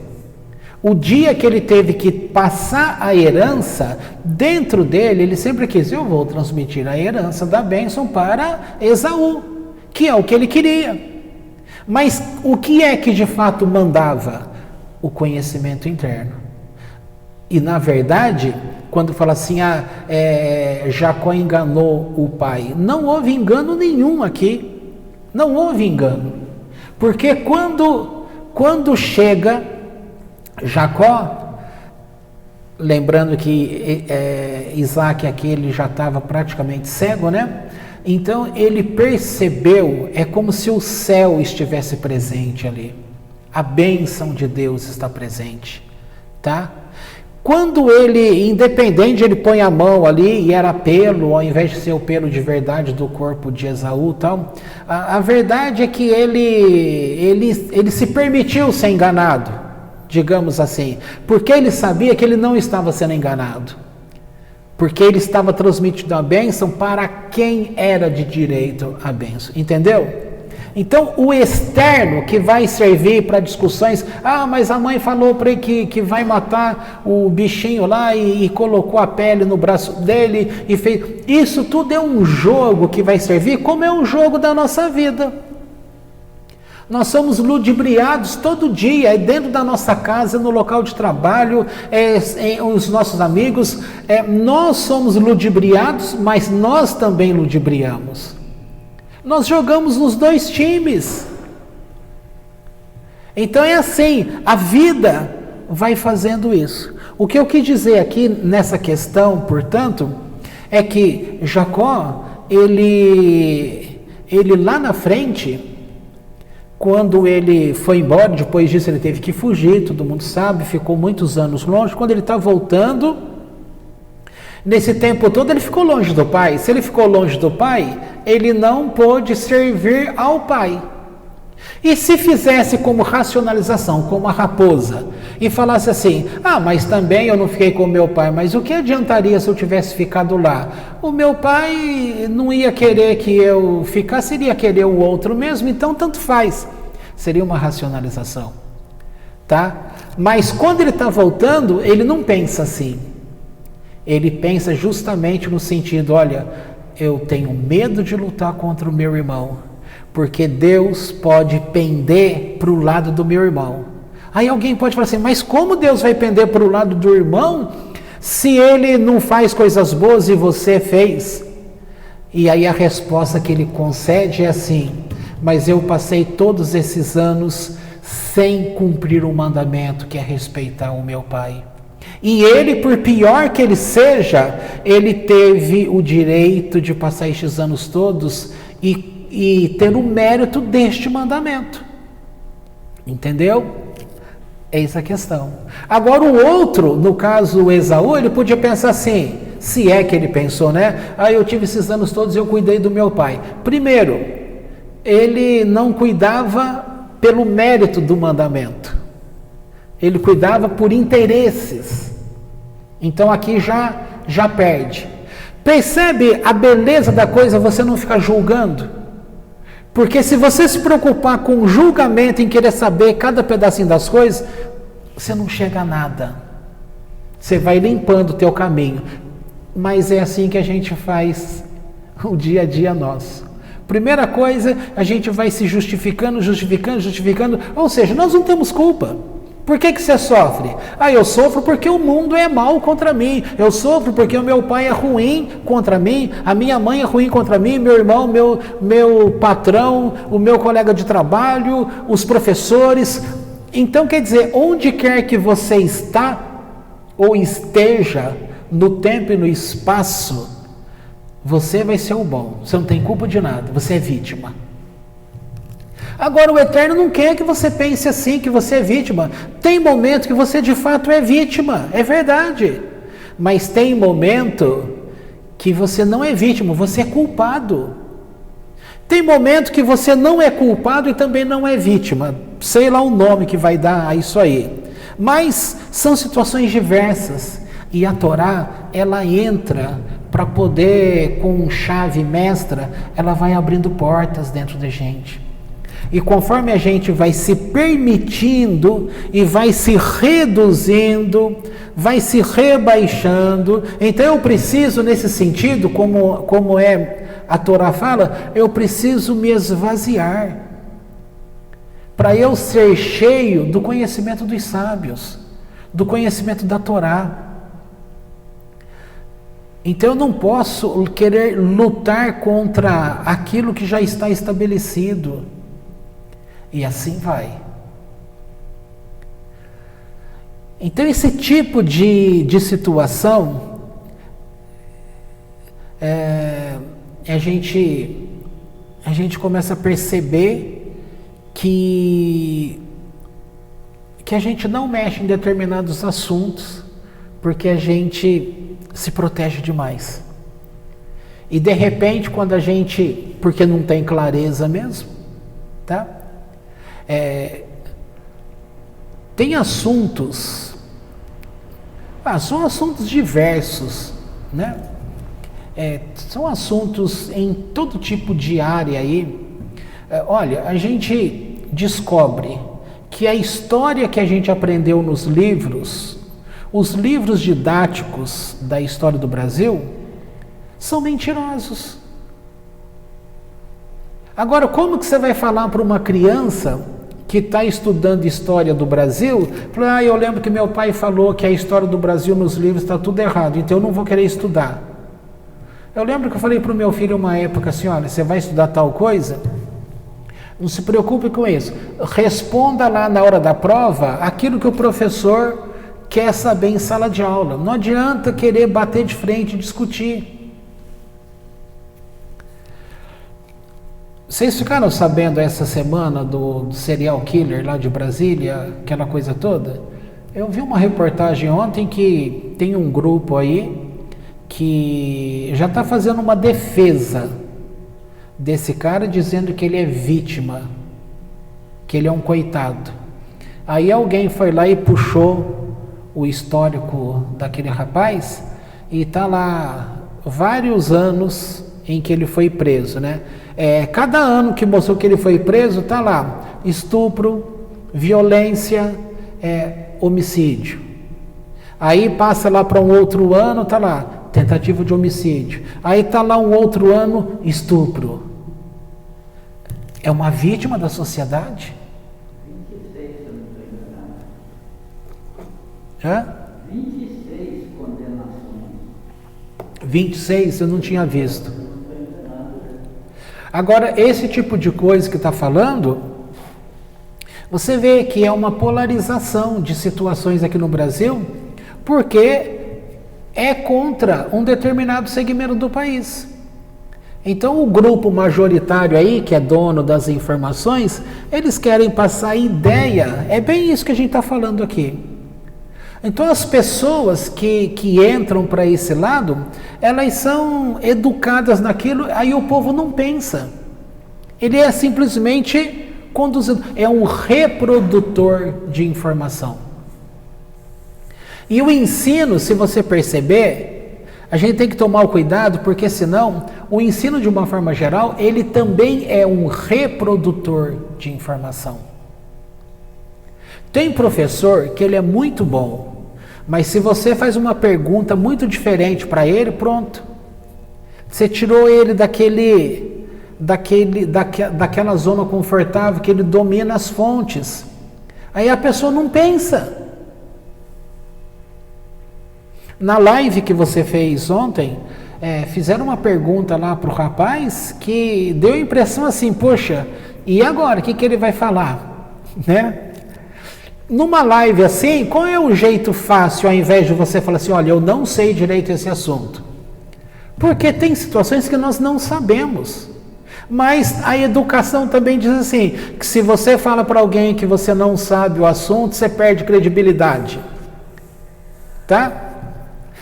O dia que ele teve que passar a herança, dentro dele, ele sempre quis, eu vou transmitir a herança da bênção para Esaú, que é o que ele queria. Mas o que é que de fato mandava? O conhecimento interno. E na verdade, quando fala assim, Jacó enganou o pai, não houve engano nenhum aqui. Não houve engano. Porque quando chega Jacó, lembrando que Isaac aqui ele já estava praticamente cego, né? Então ele percebeu, é como se o céu estivesse presente ali. A bênção de Deus está presente, tá? Quando ele, independente, ele põe a mão ali e era pelo, ao invés de ser o pelo de verdade do corpo de Esaú e tal, a verdade é que ele se permitiu ser enganado, digamos assim, porque ele sabia que ele não estava sendo enganado. porque ele estava transmitindo a bênção para quem era de direito a bênção, entendeu? Então, o externo que vai servir para discussões, mas a mãe falou para ele que vai matar o bichinho lá e colocou a pele no braço dele e fez. Isso tudo é um jogo que vai servir, como é um jogo da nossa vida. Nós somos ludibriados todo dia, é dentro da nossa casa, no local de trabalho, os nossos amigos, nós somos ludibriados, mas nós também ludibriamos. Nós jogamos nos dois times. Então é assim, a vida vai fazendo isso. O que eu quis dizer aqui nessa questão, portanto, é que Jacó, ele lá na frente, quando ele foi embora, depois disso ele teve que fugir, todo mundo sabe, ficou muitos anos longe. Quando ele está voltando, nesse tempo todo ele ficou longe do pai. Se ele ficou longe do pai, ele não pôde servir ao pai. E se fizesse como racionalização, como a raposa, e falasse assim, mas também eu não fiquei com o meu pai, mas o que adiantaria se eu tivesse ficado lá? O meu pai não ia querer que eu ficasse, iria querer o outro mesmo, então tanto faz. Seria uma racionalização, tá? Mas quando ele está voltando, ele não pensa assim. Ele pensa justamente no sentido, olha, eu tenho medo de lutar contra o meu irmão, porque Deus pode pender para o lado do meu irmão. Aí alguém pode falar assim, mas como Deus vai pender para o lado do irmão, se ele não faz coisas boas e você fez? E aí a resposta que ele concede é assim, mas eu passei todos esses anos sem cumprir o mandamento, que é respeitar o meu pai. E ele, por pior que ele seja, ele teve o direito de passar estes anos todos e ter o mérito deste mandamento. Entendeu? Eis a questão. Agora o outro, no caso o Esaú, ele podia pensar assim, se é que ele pensou, né? Eu tive esses anos todos e eu cuidei do meu pai. Primeiro, ele não cuidava pelo mérito do mandamento. Ele cuidava por interesses. Então aqui já perde. Percebe a beleza da coisa, você não ficar julgando? Porque se você se preocupar com o julgamento, em querer saber cada pedacinho das coisas, você não chega a nada. Você vai limpando o teu caminho. Mas é assim que a gente faz o dia a dia nosso. Primeira coisa, a gente vai se justificando, ou seja, nós não temos culpa. Por que você sofre? Eu sofro porque o mundo é mau contra mim. Eu sofro porque o meu pai é ruim contra mim, a minha mãe é ruim contra mim, meu irmão, meu patrão, o meu colega de trabalho, os professores. Então, quer dizer, onde quer que você está ou esteja, no tempo e no espaço, você vai ser o bom. Você não tem culpa de nada, você é vítima. Agora o Eterno não quer que você pense assim, que você é vítima. Tem momento que você de fato é vítima, é verdade. Mas tem momento que você não é vítima, você é culpado. Tem momento que você não é culpado e também não é vítima. Sei lá o nome que vai dar a isso aí. Mas são situações diversas. E a Torá, ela entra para poder, com chave mestra, ela vai abrindo portas dentro da gente. E conforme a gente vai se permitindo e vai se reduzindo, vai se rebaixando, então eu preciso, nesse sentido, como a Torá fala, eu preciso me esvaziar, para eu ser cheio do conhecimento dos sábios, do conhecimento da Torá. Então eu não posso querer lutar contra aquilo que já está estabelecido. E assim vai. Então esse tipo de situação, a gente começa a perceber que a gente não mexe em determinados assuntos, porque a gente se protege demais. E de repente, quando a gente, porque não tem clareza mesmo, tá? Tem assuntos, são assuntos diversos, né? São assuntos em todo tipo de área aí. Olha, a gente descobre que a história que a gente aprendeu nos livros, os livros didáticos da história do Brasil, são mentirosos. Agora, como que você vai falar para uma criança que está estudando história do Brasil, eu lembro que meu pai falou que a história do Brasil nos livros está tudo errado, então eu não vou querer estudar. Eu lembro que eu falei para o meu filho uma época assim, olha, você vai estudar tal coisa? Não se preocupe com isso. Responda lá na hora da prova aquilo que o professor quer saber em sala de aula. Não adianta querer bater de frente e discutir. Vocês ficaram sabendo essa semana do serial killer lá de Brasília, aquela coisa toda? Eu vi uma reportagem ontem que tem um grupo aí que já está fazendo uma defesa desse cara, dizendo que ele é vítima, que ele é um coitado. Aí alguém foi lá e puxou o histórico daquele rapaz e está lá vários anos em que ele foi preso, né? Cada ano que mostrou que ele foi preso, está lá estupro, violência, homicídio. Aí passa lá para um outro ano, está lá tentativa de homicídio. Aí está lá um outro ano, estupro. É uma vítima da sociedade? 26, se eu não estou enganado. 26 condenações. 26, eu não tinha visto. Agora, esse tipo de coisa que está falando, você vê que é uma polarização de situações aqui no Brasil, porque é contra um determinado segmento do país. Então, o grupo majoritário aí, que é dono das informações, eles querem passar ideia, é bem isso que a gente está falando aqui. Então, as pessoas que entram para esse lado, elas são educadas naquilo, aí o povo não pensa. Ele é simplesmente conduzido, é um reprodutor de informação. E o ensino, se você perceber, a gente tem que tomar o cuidado, porque senão, o ensino de uma forma geral, ele também é um reprodutor de informação. Tem professor que ele é muito bom, mas se você faz uma pergunta muito diferente para ele, pronto. Você tirou ele daquela zona confortável que ele domina as fontes. Aí a pessoa não pensa. Na live que você fez ontem, fizeram uma pergunta lá para o rapaz que deu a impressão assim, poxa, e agora? O que ele vai falar? Né? Numa live assim, qual é o jeito fácil, ao invés de você falar assim, olha, eu não sei direito esse assunto? Porque tem situações que nós não sabemos. Mas a educação também diz assim, que se você fala para alguém que você não sabe o assunto, você perde credibilidade. Tá?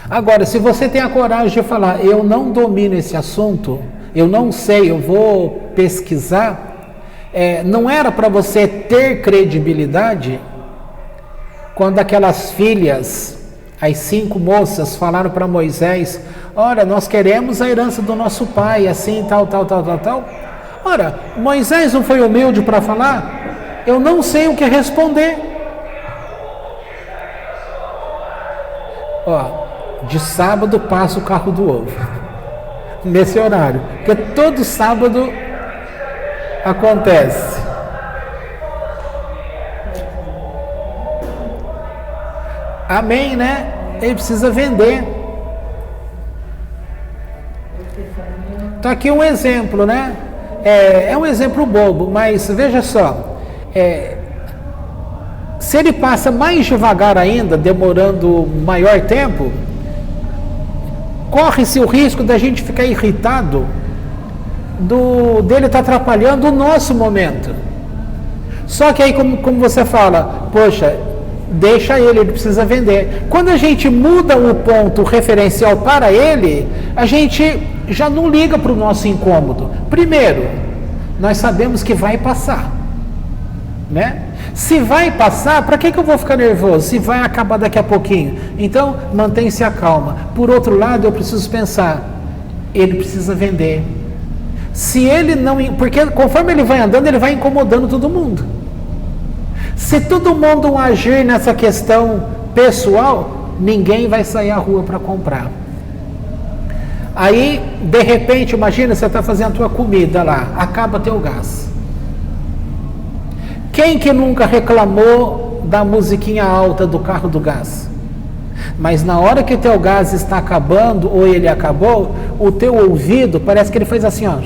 Agora, se você tem a coragem de falar, eu não domino esse assunto, eu não sei, eu vou pesquisar, não era para você ter credibilidade? Quando aquelas filhas, as 5 moças, falaram para Moisés, olha, nós queremos a herança do nosso pai, assim, tal. Ora, Moisés não foi humilde para falar? Eu não sei o que responder. De sábado passa o carro do ovo, nesse horário, porque todo sábado acontece. Amém, né? Ele precisa vender. Então aqui um exemplo, né? É um exemplo bobo, mas veja só. Se ele passa mais devagar ainda, demorando maior tempo, corre-se o risco da gente ficar irritado, dele estar atrapalhando o nosso momento. Só que aí, como você fala, poxa, deixa ele precisa vender. Quando a gente muda o ponto referencial para ele, a gente já não liga para o nosso incômodo. Primeiro, nós sabemos que vai passar. né? Se vai passar, para que eu vou ficar nervoso? Se vai acabar daqui a pouquinho. Então, mantém-se a calma. Por outro lado, eu preciso pensar, ele precisa vender. Se ele não... Porque conforme ele vai andando, ele vai incomodando todo mundo. Se todo mundo agir nessa questão pessoal, ninguém vai sair à rua para comprar. Aí, de repente, imagina, você está fazendo a tua comida lá, acaba teu gás. Quem que nunca reclamou da musiquinha alta do carro do gás? Mas na hora que o teu gás está acabando, ou ele acabou, o teu ouvido parece que ele faz assim, ó.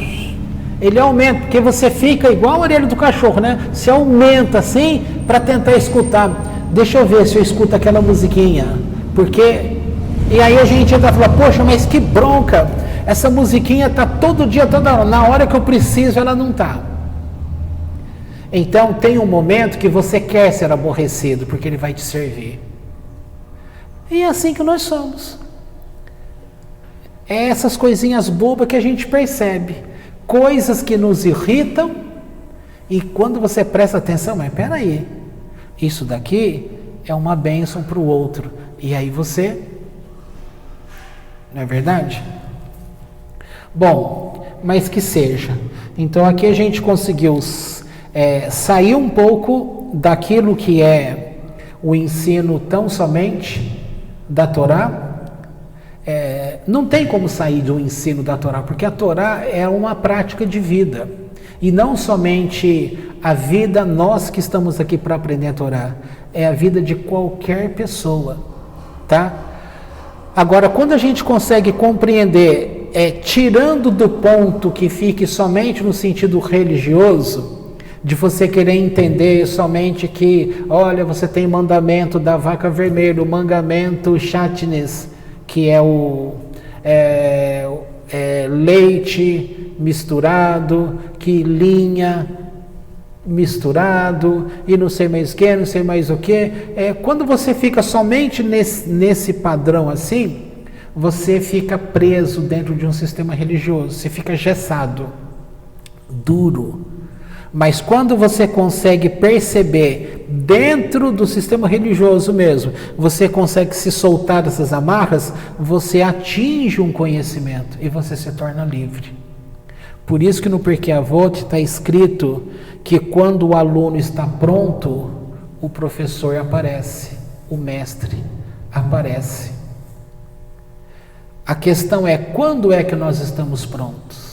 Ele aumenta, porque você fica igual a orelha do cachorro, né? Se aumenta assim, para tentar escutar. Deixa eu ver se eu escuto aquela musiquinha. Porque... E aí a gente ainda fala, poxa, mas que bronca. Essa musiquinha está todo dia, toda hora. Na hora que eu preciso, ela não está. Então tem um momento que você quer ser aborrecido, porque ele vai te servir. E é assim que nós somos. É essas coisinhas bobas que a gente percebe. Coisas que nos irritam, e quando você presta atenção, mas peraí, isso daqui é uma bênção para o outro. E aí você... Não é verdade? Bom, mas que seja. Então aqui a gente conseguiu... sair um pouco daquilo que é o ensino tão somente da Torá. Não tem como sair do ensino da Torá, porque a Torá é uma prática de vida, e não somente a vida, nós que estamos aqui para aprender a Torá, é a vida de qualquer pessoa, tá? Agora, quando a gente consegue compreender, tirando do ponto que fique somente no sentido religioso, de você querer entender somente que, olha, você tem mandamento da vaca vermelha, o mandamento chatnes, que é o leite misturado, que linha misturado, e não sei mais o que, não sei mais o que. Quando você fica somente nesse padrão assim, você fica preso dentro de um sistema religioso, você fica engessado, duro. Mas quando você consegue perceber dentro do sistema religioso mesmo, você consegue se soltar dessas amarras, você atinge um conhecimento e você se torna livre. Por isso que no Pirkei Avot está escrito que quando o aluno está pronto, o professor aparece, o mestre aparece. A questão é, quando é que nós estamos prontos?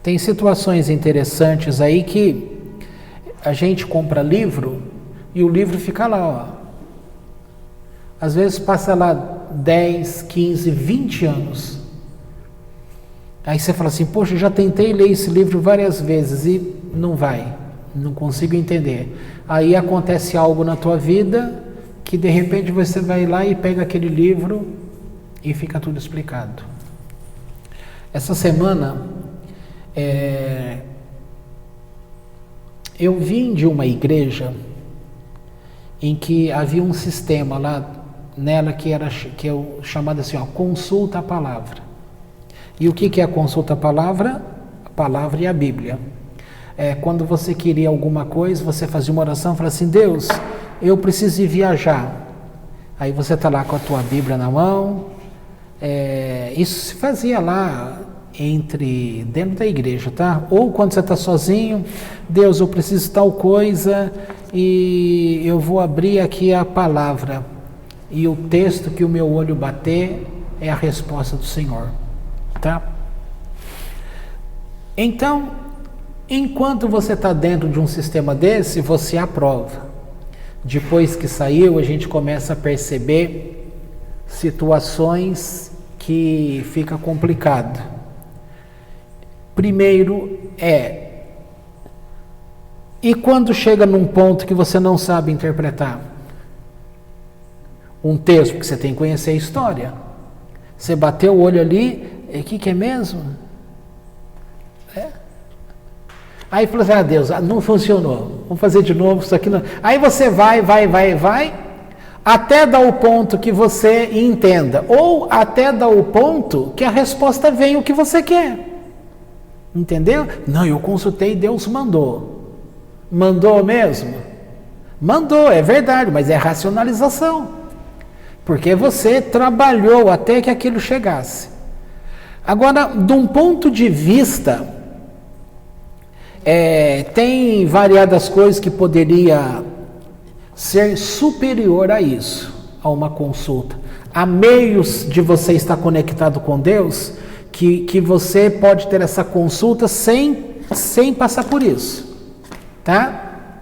Tem situações interessantes aí que a gente compra livro e o livro fica lá, ó. Às vezes passa lá 10, 15, 20 anos. Aí você fala assim, poxa, já tentei ler esse livro várias vezes e não vai, não consigo entender. Aí acontece algo na tua vida que de repente você vai lá e pega aquele livro e fica tudo explicado. Essa semana... eu vim de uma igreja em que havia um sistema lá nela que é chamado assim, ó, consulta a palavra. E o que é a consulta a palavra? A palavra e a Bíblia. Quando você queria alguma coisa, você fazia uma oração e falava assim, Deus, eu preciso ir viajar. Aí você está lá com a tua Bíblia na mão. Isso se fazia lá dentro da igreja, tá? Ou quando você está sozinho, Deus, eu preciso de tal coisa e eu vou abrir aqui a palavra e o texto que o meu olho bater é a resposta do Senhor, tá? Então, enquanto você está dentro de um sistema desse, você aprova. Depois que saiu, a gente começa a perceber situações que fica complicado. Primeiro e quando chega num ponto que você não sabe interpretar um texto, porque você tem que conhecer a história, você bateu o olho ali, o que é mesmo? Aí falou assim, Deus, não funcionou, vamos fazer de novo isso aqui não. Aí você vai, até dar o ponto que você entenda, ou até dar o ponto que a resposta venha o que você quer. Entendeu? Não, eu consultei e Deus mandou. Mandou mesmo? Mandou, é verdade, mas é racionalização. Porque você trabalhou até que aquilo chegasse. Agora, de um ponto de vista, tem variadas coisas que poderia ser superior a isso, a uma consulta. Há meios de você estar conectado com Deus que você pode ter essa consulta sem passar por isso, tá?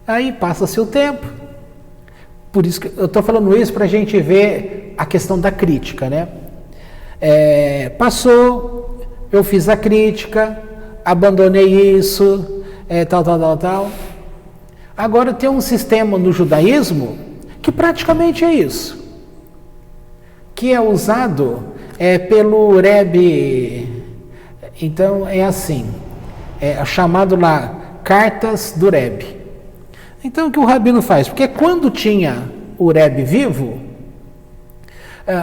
Aí passa-se o tempo. Por isso que eu estou falando isso para a gente ver a questão da crítica, né? Passou, eu fiz a crítica, abandonei isso, tal. Agora tem um sistema no judaísmo que praticamente é isso, que é usado pelo Rebbe. Então é assim, chamado lá Cartas do Rebbe. Então o que o rabino faz? Porque quando tinha o Rebbe vivo,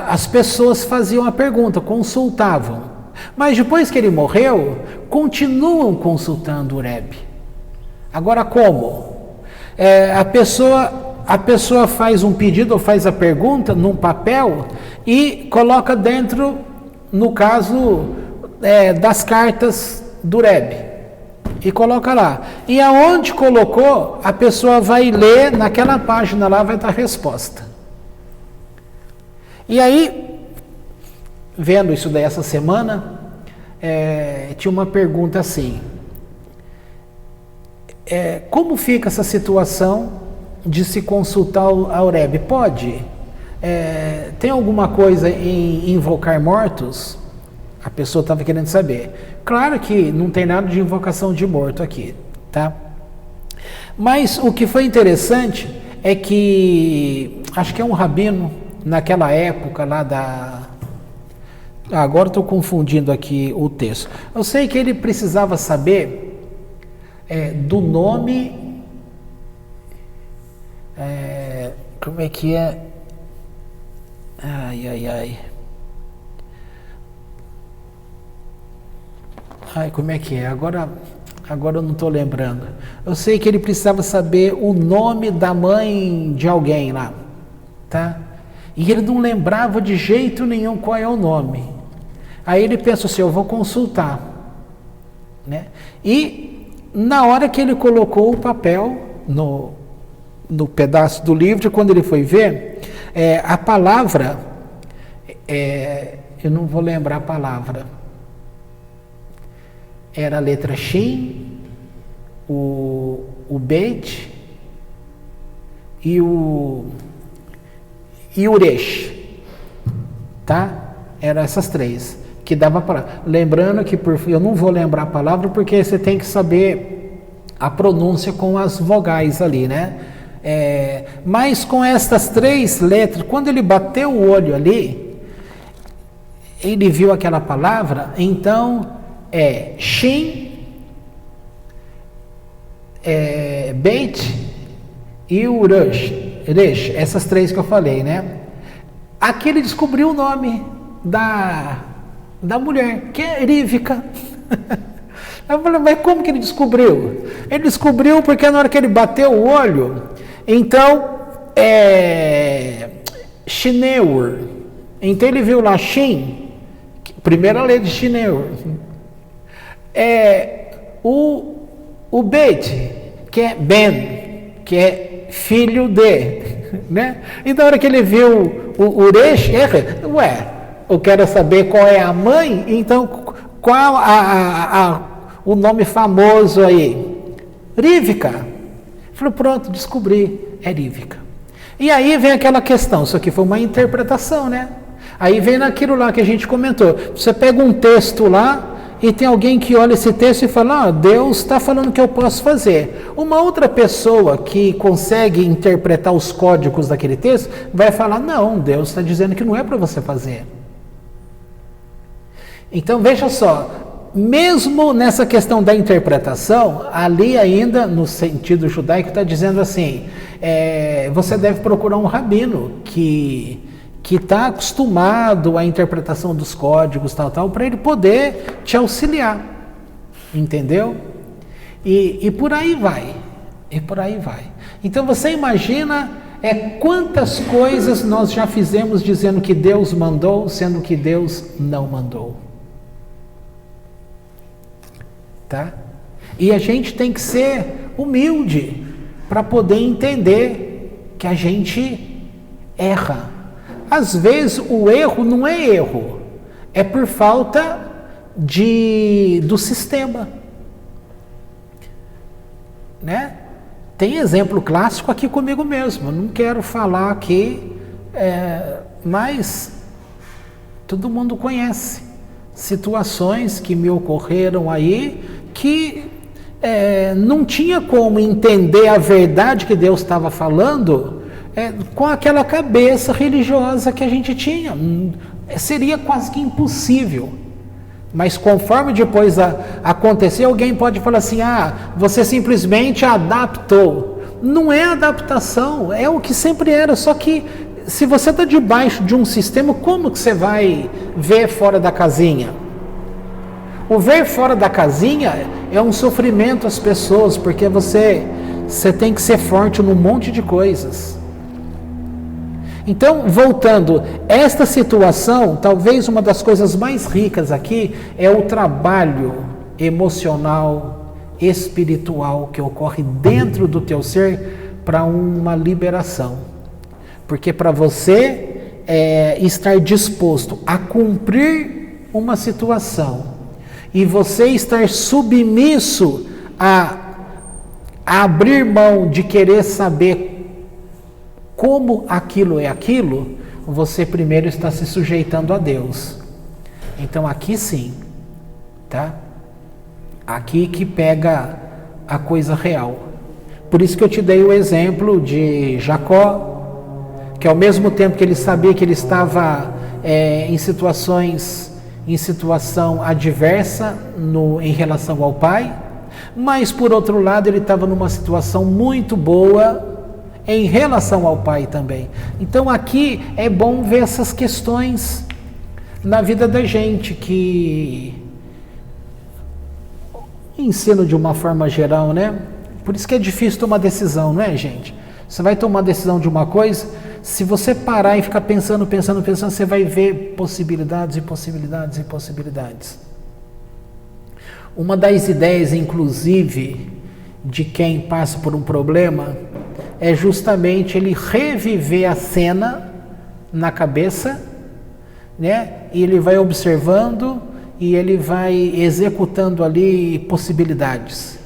as pessoas faziam a pergunta, consultavam. Mas depois que ele morreu, continuam consultando o Rebbe. Agora como? A pessoa faz um pedido ou faz a pergunta num papel e coloca dentro, no caso, das cartas do Rebbe. E coloca lá. E aonde colocou, a pessoa vai ler, naquela página lá vai estar a resposta. E aí, vendo isso daí essa semana, tinha uma pergunta assim. Como fica essa situação de se consultar ao Rebbe? Pode? Tem alguma coisa em invocar mortos? A pessoa estava querendo saber. Claro que não tem nada de invocação de morto aqui, tá? Mas o que foi interessante é que, acho que é um rabino, naquela época lá agora estou confundindo aqui o texto. Eu sei que ele precisava saber do nome, como é que é? Como é que é? Agora eu não estou lembrando. Eu sei que ele precisava saber o nome da mãe de alguém lá, tá? E ele não lembrava de jeito nenhum qual é o nome. Aí ele pensou assim, eu vou consultar, né? E na hora que ele colocou o papel no pedaço do livro, quando ele foi ver, a palavra, eu não vou lembrar a palavra, era a letra Shin, o Bet e o Resh, tá? Eram essas três que dava para. Lembrando que eu não vou lembrar a palavra porque você tem que saber a pronúncia com as vogais ali, né? Mas com estas três letras, quando ele bateu o olho ali, ele viu aquela palavra, então Shin, Beit e o Resh, essas três que eu falei, né? Aqui ele descobriu o nome da mulher, que é Rivka. Eu falei, mas como que ele descobriu? Ele descobriu porque na hora que ele bateu o olho, então, Shineur, então ele viu lá Shin, primeira lei de Shineur, o Bet, que é Ben, que é filho de, né? E na hora que ele viu o Resh, eu quero saber qual é a mãe, então qual o nome famoso aí? Rivka. Falei, pronto, descobri, é Rivka. E aí vem aquela questão, isso aqui foi uma interpretação, né? Aí vem naquilo lá que a gente comentou, você pega um texto lá, e tem alguém que olha esse texto e fala, Deus está falando que eu posso fazer. Uma outra pessoa que consegue interpretar os códigos daquele texto, vai falar, não, Deus está dizendo que não é para você fazer. Então veja só, mesmo nessa questão da interpretação, ali ainda no sentido judaico está dizendo assim, você deve procurar um rabino que que está acostumado à interpretação dos códigos, tal, para ele poder te auxiliar, entendeu? E por aí vai, Então você imagina quantas coisas nós já fizemos dizendo que Deus mandou, sendo que Deus não mandou. Tá? E a gente tem que ser humilde para poder entender que a gente erra. Às vezes o erro não é erro, é por falta do sistema, né? Tem exemplo clássico aqui comigo mesmo, não quero falar aqui, mas todo mundo conhece situações que me ocorreram aí que não tinha como entender a verdade que Deus estava falando com aquela cabeça religiosa que a gente tinha. Seria quase que impossível. Mas conforme depois acontecer, alguém pode falar assim, você simplesmente adaptou. Não é adaptação, é o que sempre era, só que se você está debaixo de um sistema, como que você vai ver fora da casinha? O ver fora da casinha é um sofrimento às pessoas, porque você tem que ser forte num monte de coisas. Então, voltando, esta situação, talvez uma das coisas mais ricas aqui é o trabalho emocional, espiritual que ocorre dentro do teu ser para uma liberação. Porque para você estar disposto a cumprir uma situação e você estar submisso a abrir mão de querer saber como aquilo é aquilo, você primeiro está se sujeitando a Deus. Então aqui sim, tá? Aqui que pega a coisa real. Por isso que eu te dei o exemplo de Jacó, que ao mesmo tempo que ele sabia que ele estava em situação adversa em relação ao pai, mas por outro lado ele estava numa situação muito boa em relação ao pai também. Então aqui é bom ver essas questões na vida da gente, que ensino de uma forma geral, né? Por isso que é difícil tomar decisão, não é, gente? Você vai tomar decisão de uma coisa, se você parar e ficar pensando, você vai ver possibilidades e possibilidades e possibilidades. Uma das ideias, inclusive, de quem passa por um problema é justamente ele reviver a cena na cabeça, né? E ele vai observando e ele vai executando ali possibilidades.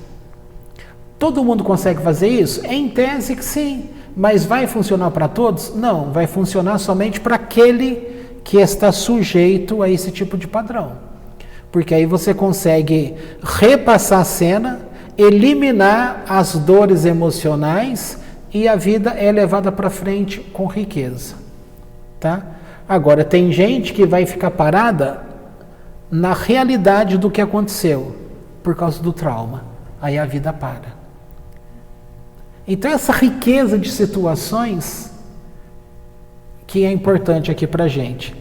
Todo mundo consegue fazer isso? Em tese que sim, mas vai funcionar para todos? Não, vai funcionar somente para aquele que está sujeito a esse tipo de padrão. Porque aí você consegue repassar a cena, eliminar as dores emocionais e a vida é levada para frente com riqueza, tá? Agora, tem gente que vai ficar parada na realidade do que aconteceu, por causa do trauma. Aí a vida para. Então, essa riqueza de situações que é importante aqui para a gente.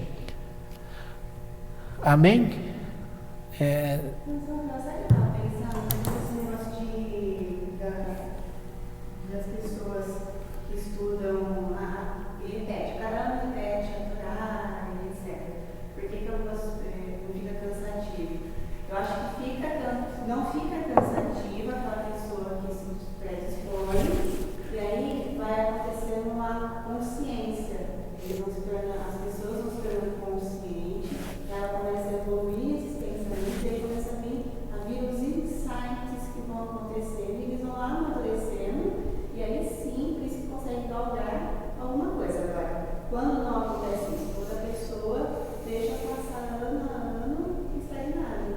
Amém? Das pessoas que estudam, cada ano repete a Torá, etc. Por que não fica cansativo? Eu acho que não fica cansativa para a pessoa que se predispõe, e aí vai acontecendo uma consciência. As pessoas vão se tornando conscientes, ela começa a evoluir esses pensamentos, e aí começa a vir os insights que vão acontecendo, e eles vão lá amadurecendo. E aí sim, por isso que consegue galgar alguma coisa. Agora, quando não acontece isso, toda pessoa deixa passar ano a ano estagnado.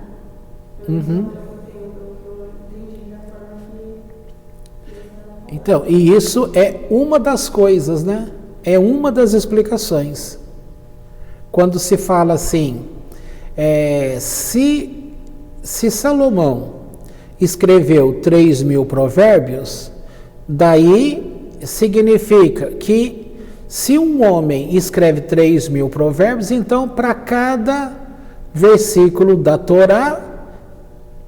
Eu entendi da forma que eles estavam falando. Então, e isso é uma das coisas, né? É uma das explicações. Quando se fala assim, se Salomão escreveu 3.000 provérbios, daí significa que Se um homem escreve 3.000 provérbios, então para cada versículo da Torá,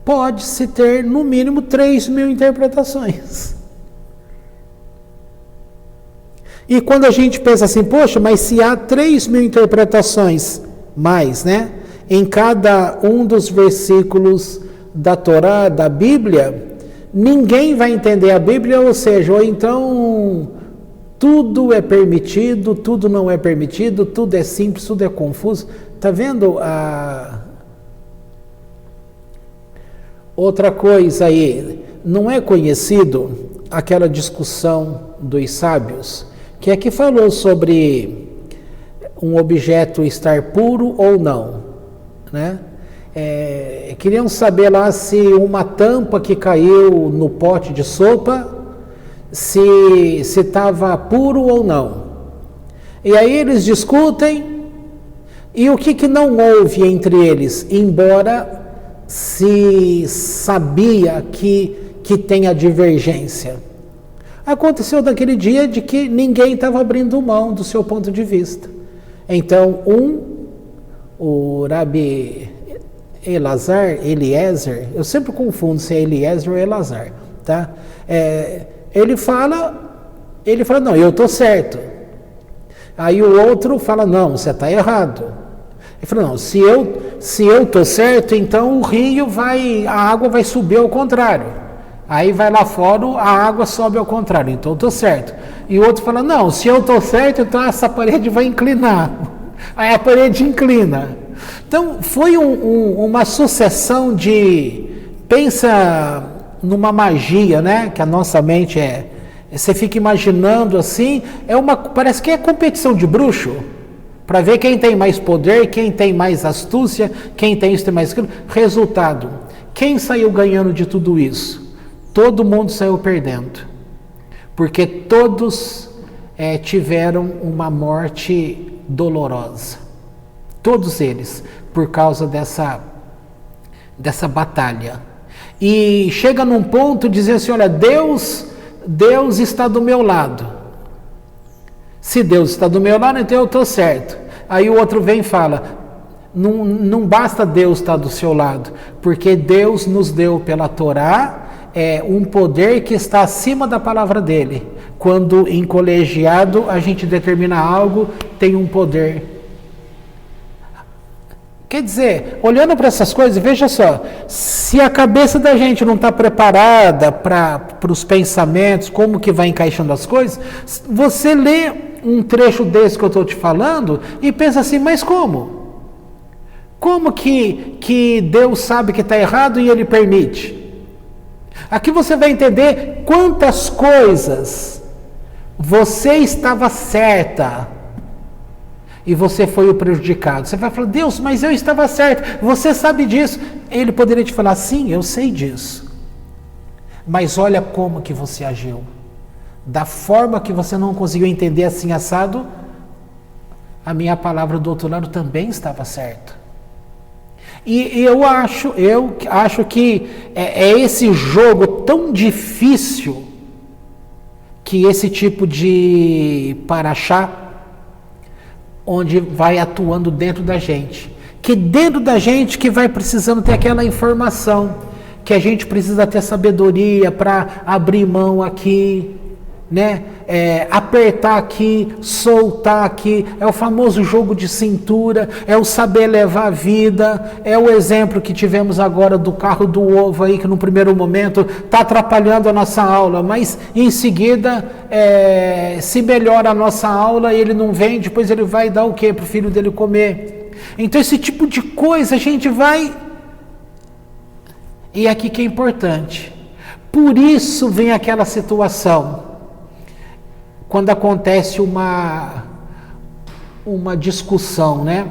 pode-se ter no mínimo 3.000 interpretações. E quando a gente pensa assim, poxa, mas se há 3.000 interpretações mais, né? Em cada um dos versículos da Torá, da Bíblia, ninguém vai entender a Bíblia, ou seja, ou então tudo é permitido, tudo não é permitido, tudo é simples, tudo é confuso. Está vendo outra coisa aí? Não é conhecido aquela discussão dos sábios, que aqui falou sobre um objeto estar puro ou não, né? Queriam saber lá se uma tampa que caiu no pote de sopa, se estava puro ou não. E aí eles discutem, e o que não houve entre eles, embora se sabia que tem a divergência. Aconteceu daquele dia de que ninguém estava abrindo mão do seu ponto de vista. Então, o Rabi Eliezer, eu sempre confundo se é Eliezer ou Elazar, tá? Ele fala, não, eu estou certo. Aí o outro fala, não, você está errado. Ele fala, não, se eu estou certo, então a água vai subir ao contrário. Aí vai lá fora, a água sobe ao contrário, então eu estou certo. E o outro fala, não, se eu estou certo, então essa parede vai inclinar. Aí a parede inclina. Então foi uma sucessão pensa numa magia, né? Que a nossa mente você fica imaginando assim, parece que é competição de bruxo, para ver quem tem mais poder, quem tem mais astúcia, quem tem isso, tem mais aquilo. Resultado, quem saiu ganhando de tudo isso? Todo mundo saiu perdendo, porque todos tiveram uma morte dolorosa, todos eles, por causa dessa batalha. E chega num ponto dizendo assim, olha, Deus está do meu lado. Se Deus está do meu lado, então eu estou certo. Aí o outro vem e fala, não basta Deus estar do seu lado, porque Deus nos deu pela Torá um poder que está acima da palavra dele. Quando em colegiado a gente determina algo, tem um poder. Quer dizer, olhando para essas coisas, veja só, se a cabeça da gente não está preparada para os pensamentos, como que vai encaixando as coisas, você lê um trecho desse que eu estou te falando e pensa assim, mas como? Como que Deus sabe que está errado e Ele permite? Aqui você vai entender quantas coisas você estava certa e você foi o prejudicado. Você vai falar, Deus, mas eu estava certo, você sabe disso. Ele poderia te falar, sim, eu sei disso. Mas olha como que você agiu. Da forma que você não conseguiu entender assim assado, a minha palavra do outro lado também estava certa. E eu acho que é esse jogo tão difícil que esse tipo de paraxá, onde vai atuando dentro da gente. Que dentro da gente que vai precisando ter aquela informação, que a gente precisa ter sabedoria para abrir mão aqui, né? Apertar aqui, soltar aqui, é o famoso jogo de cintura, é o saber levar a vida, é o exemplo que tivemos agora do carro do ovo aí, que no primeiro momento está atrapalhando a nossa aula, mas em seguida se melhora a nossa aula, ele não vem, depois ele vai dar o quê para o filho dele comer? Então esse tipo de coisa a gente vai, e aqui que é importante, por isso vem aquela situação, quando acontece uma discussão, né?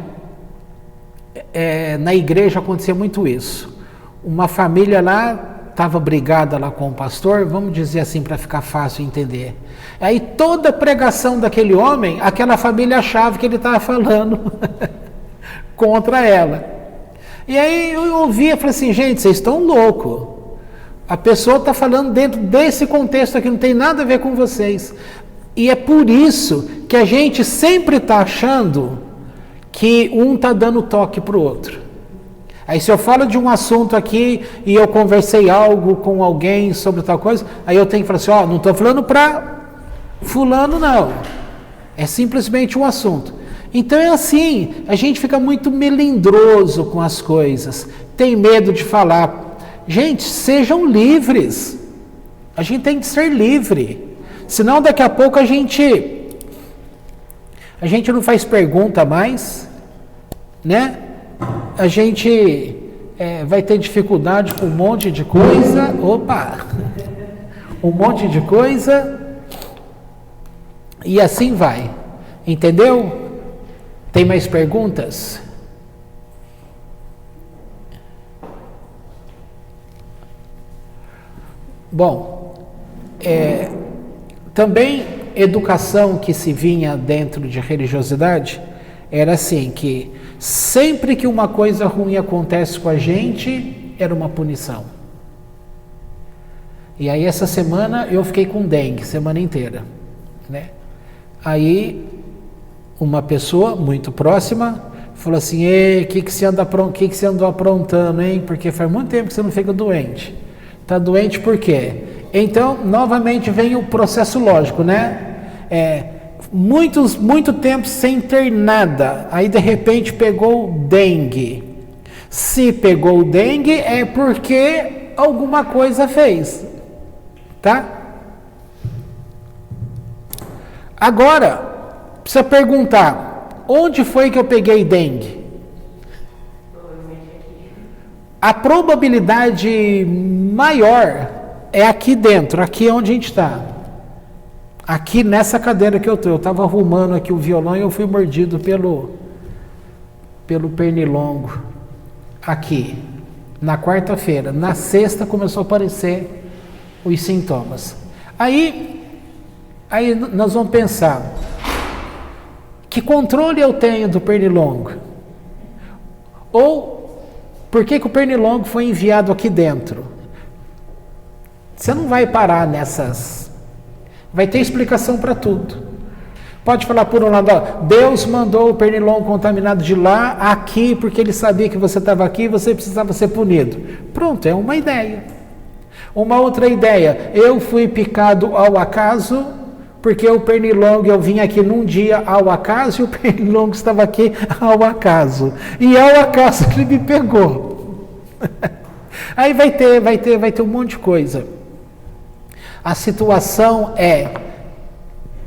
Na igreja acontecia muito isso. Uma família lá estava brigada lá com o pastor, vamos dizer assim para ficar fácil entender. Aí toda pregação daquele homem, aquela família achava que ele estava falando contra ela. E aí eu ouvia e falei assim, gente, vocês estão loucos. A pessoa está falando dentro desse contexto aqui, não tem nada a ver com vocês. E é por isso que a gente sempre está achando que um está dando toque para o outro. Aí se eu falo de um assunto aqui e eu conversei algo com alguém sobre tal coisa, aí eu tenho que falar assim, não estou falando para fulano não. É simplesmente um assunto. Então é assim, a gente fica muito melindroso com as coisas, tem medo de falar. Gente, sejam livres. A gente tem que ser livre. Senão daqui a pouco a gente não faz pergunta mais, né? A gente vai ter dificuldade com um monte de coisa. Um monte de coisa. E assim vai. Entendeu? Tem mais perguntas? Bom, também educação que se vinha dentro de religiosidade era assim, que sempre que uma coisa ruim acontece com a gente, era uma punição. E aí essa semana eu fiquei com dengue, semana inteira, né? Aí uma pessoa muito próxima falou assim, o que você andou aprontando, hein? Porque faz muito tempo que você não fica doente. Está doente por quê? Então, novamente vem o processo lógico, né? Muito tempo sem ter nada, aí de repente pegou dengue. Se pegou dengue é porque alguma coisa fez, tá? Agora, precisa perguntar, onde foi que eu peguei dengue? A probabilidade maior é aqui dentro, aqui onde a gente está. Aqui nessa cadeira que eu estou. Eu estava arrumando aqui o violão e eu fui mordido pelo pernilongo. Aqui, na quarta-feira. Na sexta começou a aparecer os sintomas. Aí nós vamos pensar, que controle eu tenho do pernilongo? Ou por que o pernilongo foi enviado aqui dentro? Você não vai parar nessas... Vai ter explicação para tudo. Pode falar por um lado, Deus mandou o pernilongo contaminado de lá, aqui, porque ele sabia que você estava aqui e você precisava ser punido. Pronto, é uma ideia. Uma outra ideia, eu fui picado ao acaso, porque o pernilongo, eu vim aqui num dia ao acaso e o pernilongo estava aqui ao acaso. E ao acaso ele me pegou. Aí vai ter um monte de coisa. A situação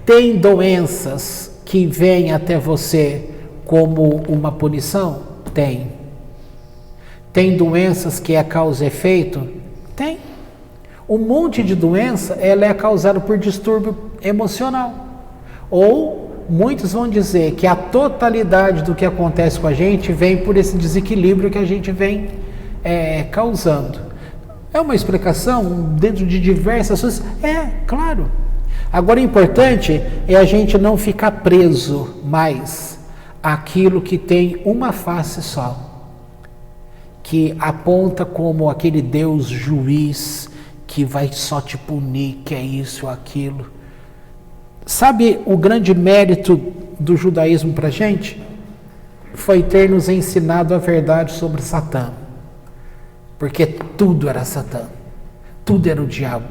tem doenças que vêm até você como uma punição? Tem. Tem doenças que é causa e efeito? Tem. Um monte de doença, ela é causada por distúrbio emocional. Ou muitos vão dizer que a totalidade do que acontece com a gente vem por esse desequilíbrio que a gente vem causando. É uma explicação dentro de diversas coisas? Claro. Agora, o importante é a gente não ficar preso mais àquilo que tem uma face só, que aponta como aquele Deus juiz que vai só te punir, que é isso ou aquilo. Sabe o grande mérito do judaísmo para a gente? Foi ter nos ensinado a verdade sobre Satã. Porque tudo era Satã, tudo era o diabo.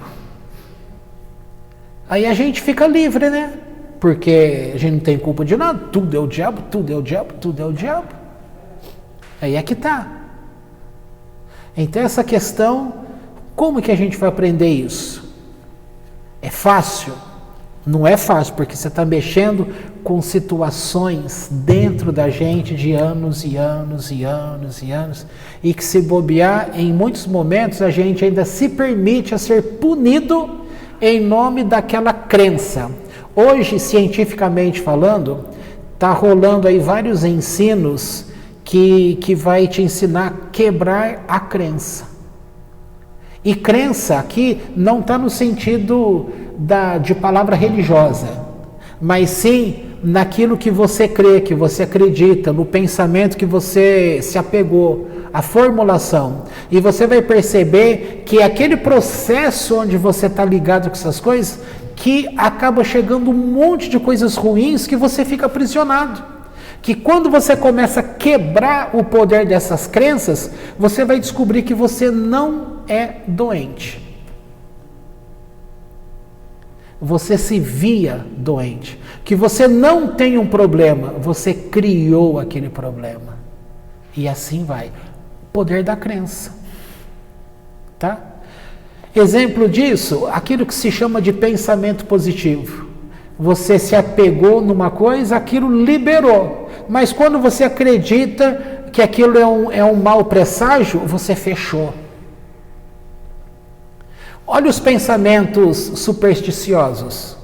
Aí a gente fica livre, né? Porque a gente não tem culpa de nada, tudo é o diabo, tudo é o diabo, tudo é o diabo. Aí é que tá. Então essa questão, como que a gente vai aprender isso? É fácil? Não é fácil, porque você está mexendo com situações dentro da gente de anos e anos e anos e anos, e que se bobear, em muitos momentos a gente ainda se permite a ser punido em nome daquela crença. Hoje, cientificamente falando, está rolando aí vários ensinos que vai te ensinar a quebrar a crença. E crença aqui não está no sentido de palavra religiosa, mas sim naquilo que você crê, que você acredita, no pensamento que você se apegou, a formulação. E você vai perceber que aquele processo onde você está ligado com essas coisas que acaba chegando um monte de coisas ruins que você fica aprisionado. Que quando você começa a quebrar o poder dessas crenças, você vai descobrir que você não é doente. Você se via doente. Que você não tem um problema, você criou aquele problema. E assim vai. Poder da crença. Tá? Exemplo disso, aquilo que se chama de pensamento positivo. Você se apegou numa coisa, aquilo liberou. Mas quando você acredita que aquilo é um mau presságio, você fechou. Olha os pensamentos supersticiosos.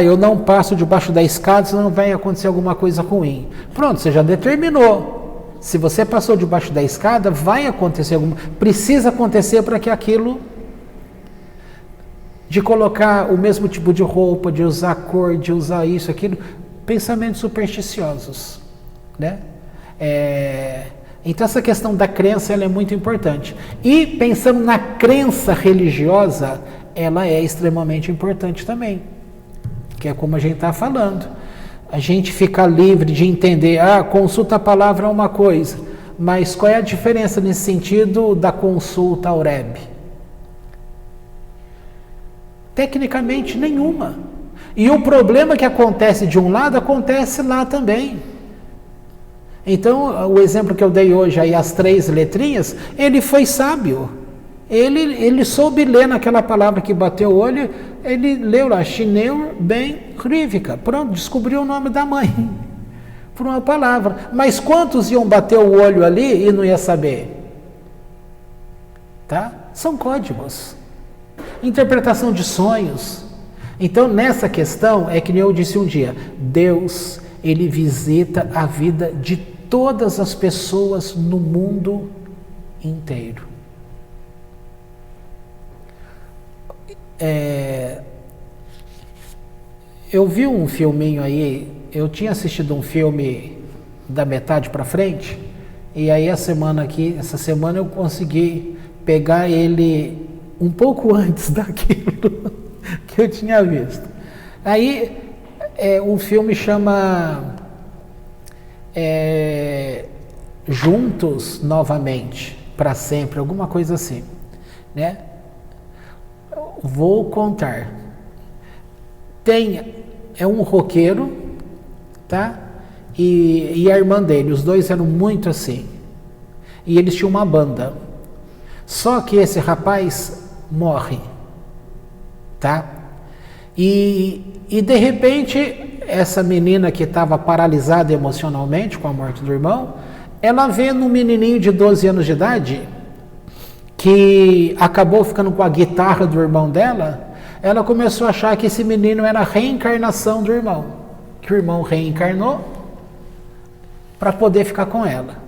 Eu não passo debaixo da escada, senão vai acontecer alguma coisa ruim. Pronto, você já determinou. Se você passou debaixo da escada, vai acontecer precisa acontecer para que aquilo... De colocar o mesmo tipo de roupa, de usar cor, de usar isso, aquilo. Pensamentos supersticiosos, né? Então essa questão da crença ela é muito importante. E pensando na crença religiosa, ela é extremamente importante também. Que é como a gente está falando. A gente fica livre de entender, consulta a palavra é uma coisa. Mas qual é a diferença nesse sentido da consulta ao Rebbe? Tecnicamente nenhuma. E o problema que acontece de um lado, acontece lá também. Então, o exemplo que eu dei hoje aí, as 3 letrinhas, ele foi sábio. Ele soube ler naquela palavra que bateu o olho, ele leu lá, Shineur Ben Rivka. Pronto, descobriu o nome da mãe. Por uma palavra. Mas quantos iam bater o olho ali e não ia saber? Tá? São códigos. Interpretação de sonhos. Então, nessa questão, é que nem eu disse um dia, Deus, ele visita a vida de todas as pessoas no mundo inteiro. Eu vi um filminho aí, eu tinha assistido um filme da metade para frente, e aí essa semana eu consegui pegar ele um pouco antes daquilo que eu tinha visto. Aí o filme chama Juntos Novamente, para sempre, alguma coisa assim, né? Vou contar. É um roqueiro, tá? E a irmã dele, os dois eram muito assim. E eles tinham uma banda. Só que esse rapaz morre, tá? E de repente, essa menina que estava paralisada emocionalmente com a morte do irmão, ela vê num menininho de 12 anos de idade, que acabou ficando com a guitarra do irmão dela, ela começou a achar que esse menino era a reencarnação do irmão, que o irmão reencarnou para poder ficar com ela.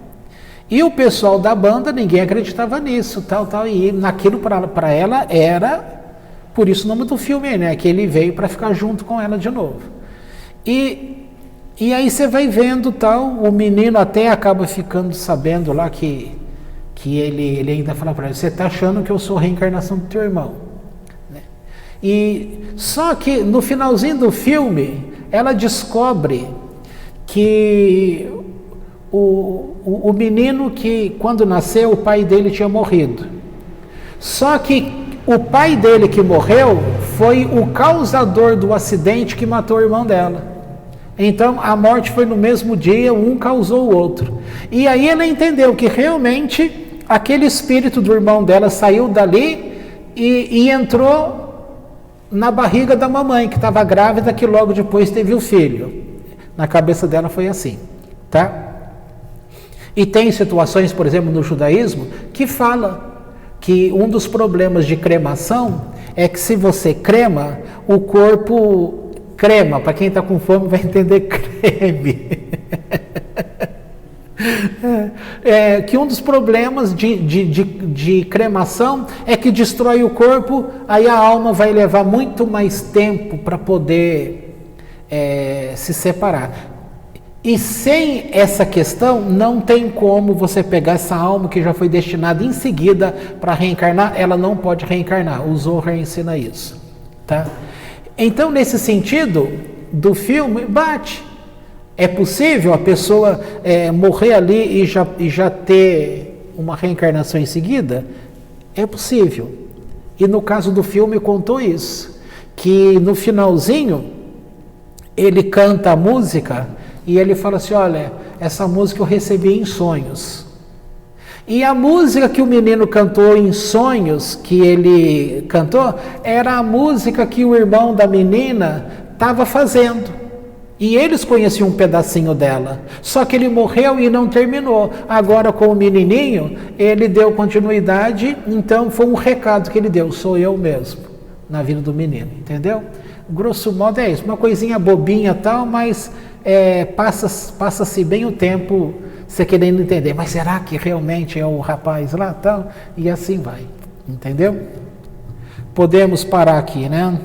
E o pessoal da banda, ninguém acreditava nisso, tal, e naquilo para ela era, por isso o nome do filme, né? Que ele veio para ficar junto com ela de novo. E aí você vai vendo, tal, o menino até acaba ficando sabendo lá que ele ainda fala para ela, você está achando que eu sou a reencarnação do teu irmão, né? E só que no finalzinho do filme, ela descobre que o menino que, quando nasceu, o pai dele tinha morrido. Só que o pai dele que morreu foi o causador do acidente que matou o irmão dela. Então, a morte foi no mesmo dia, um causou o outro. E aí ela entendeu que realmente aquele espírito do irmão dela saiu dali e entrou na barriga da mamãe, que estava grávida, que logo depois teve o filho. Na cabeça dela foi assim, tá? E tem situações, por exemplo, no judaísmo, que fala que um dos problemas de cremação é que se você crema, o corpo crema. Para quem está com fome vai entender creme. Que um dos problemas de cremação é que destrói o corpo, aí a alma vai levar muito mais tempo para poder se separar. E sem essa questão, não tem como você pegar essa alma que já foi destinada em seguida para reencarnar, ela não pode reencarnar. O Zohar ensina isso, tá? Então, nesse sentido do filme, bate. É possível a pessoa morrer ali e já ter uma reencarnação em seguida? É possível. E no caso do filme contou isso, que no finalzinho ele canta a música e ele fala assim, olha, essa música eu recebi em sonhos. E a música que o menino cantou em sonhos, que ele cantou, era a música que o irmão da menina estava fazendo. E eles conheciam um pedacinho dela. Só que ele morreu e não terminou. Agora, com o menininho, ele deu continuidade, então foi um recado que ele deu, sou eu mesmo, na vida do menino, entendeu? Grosso modo é isso, uma coisinha bobinha e tal, mas passa-se bem o tempo você querendo entender, mas será que realmente é o rapaz lá tal? E assim vai, entendeu? Podemos parar aqui, né?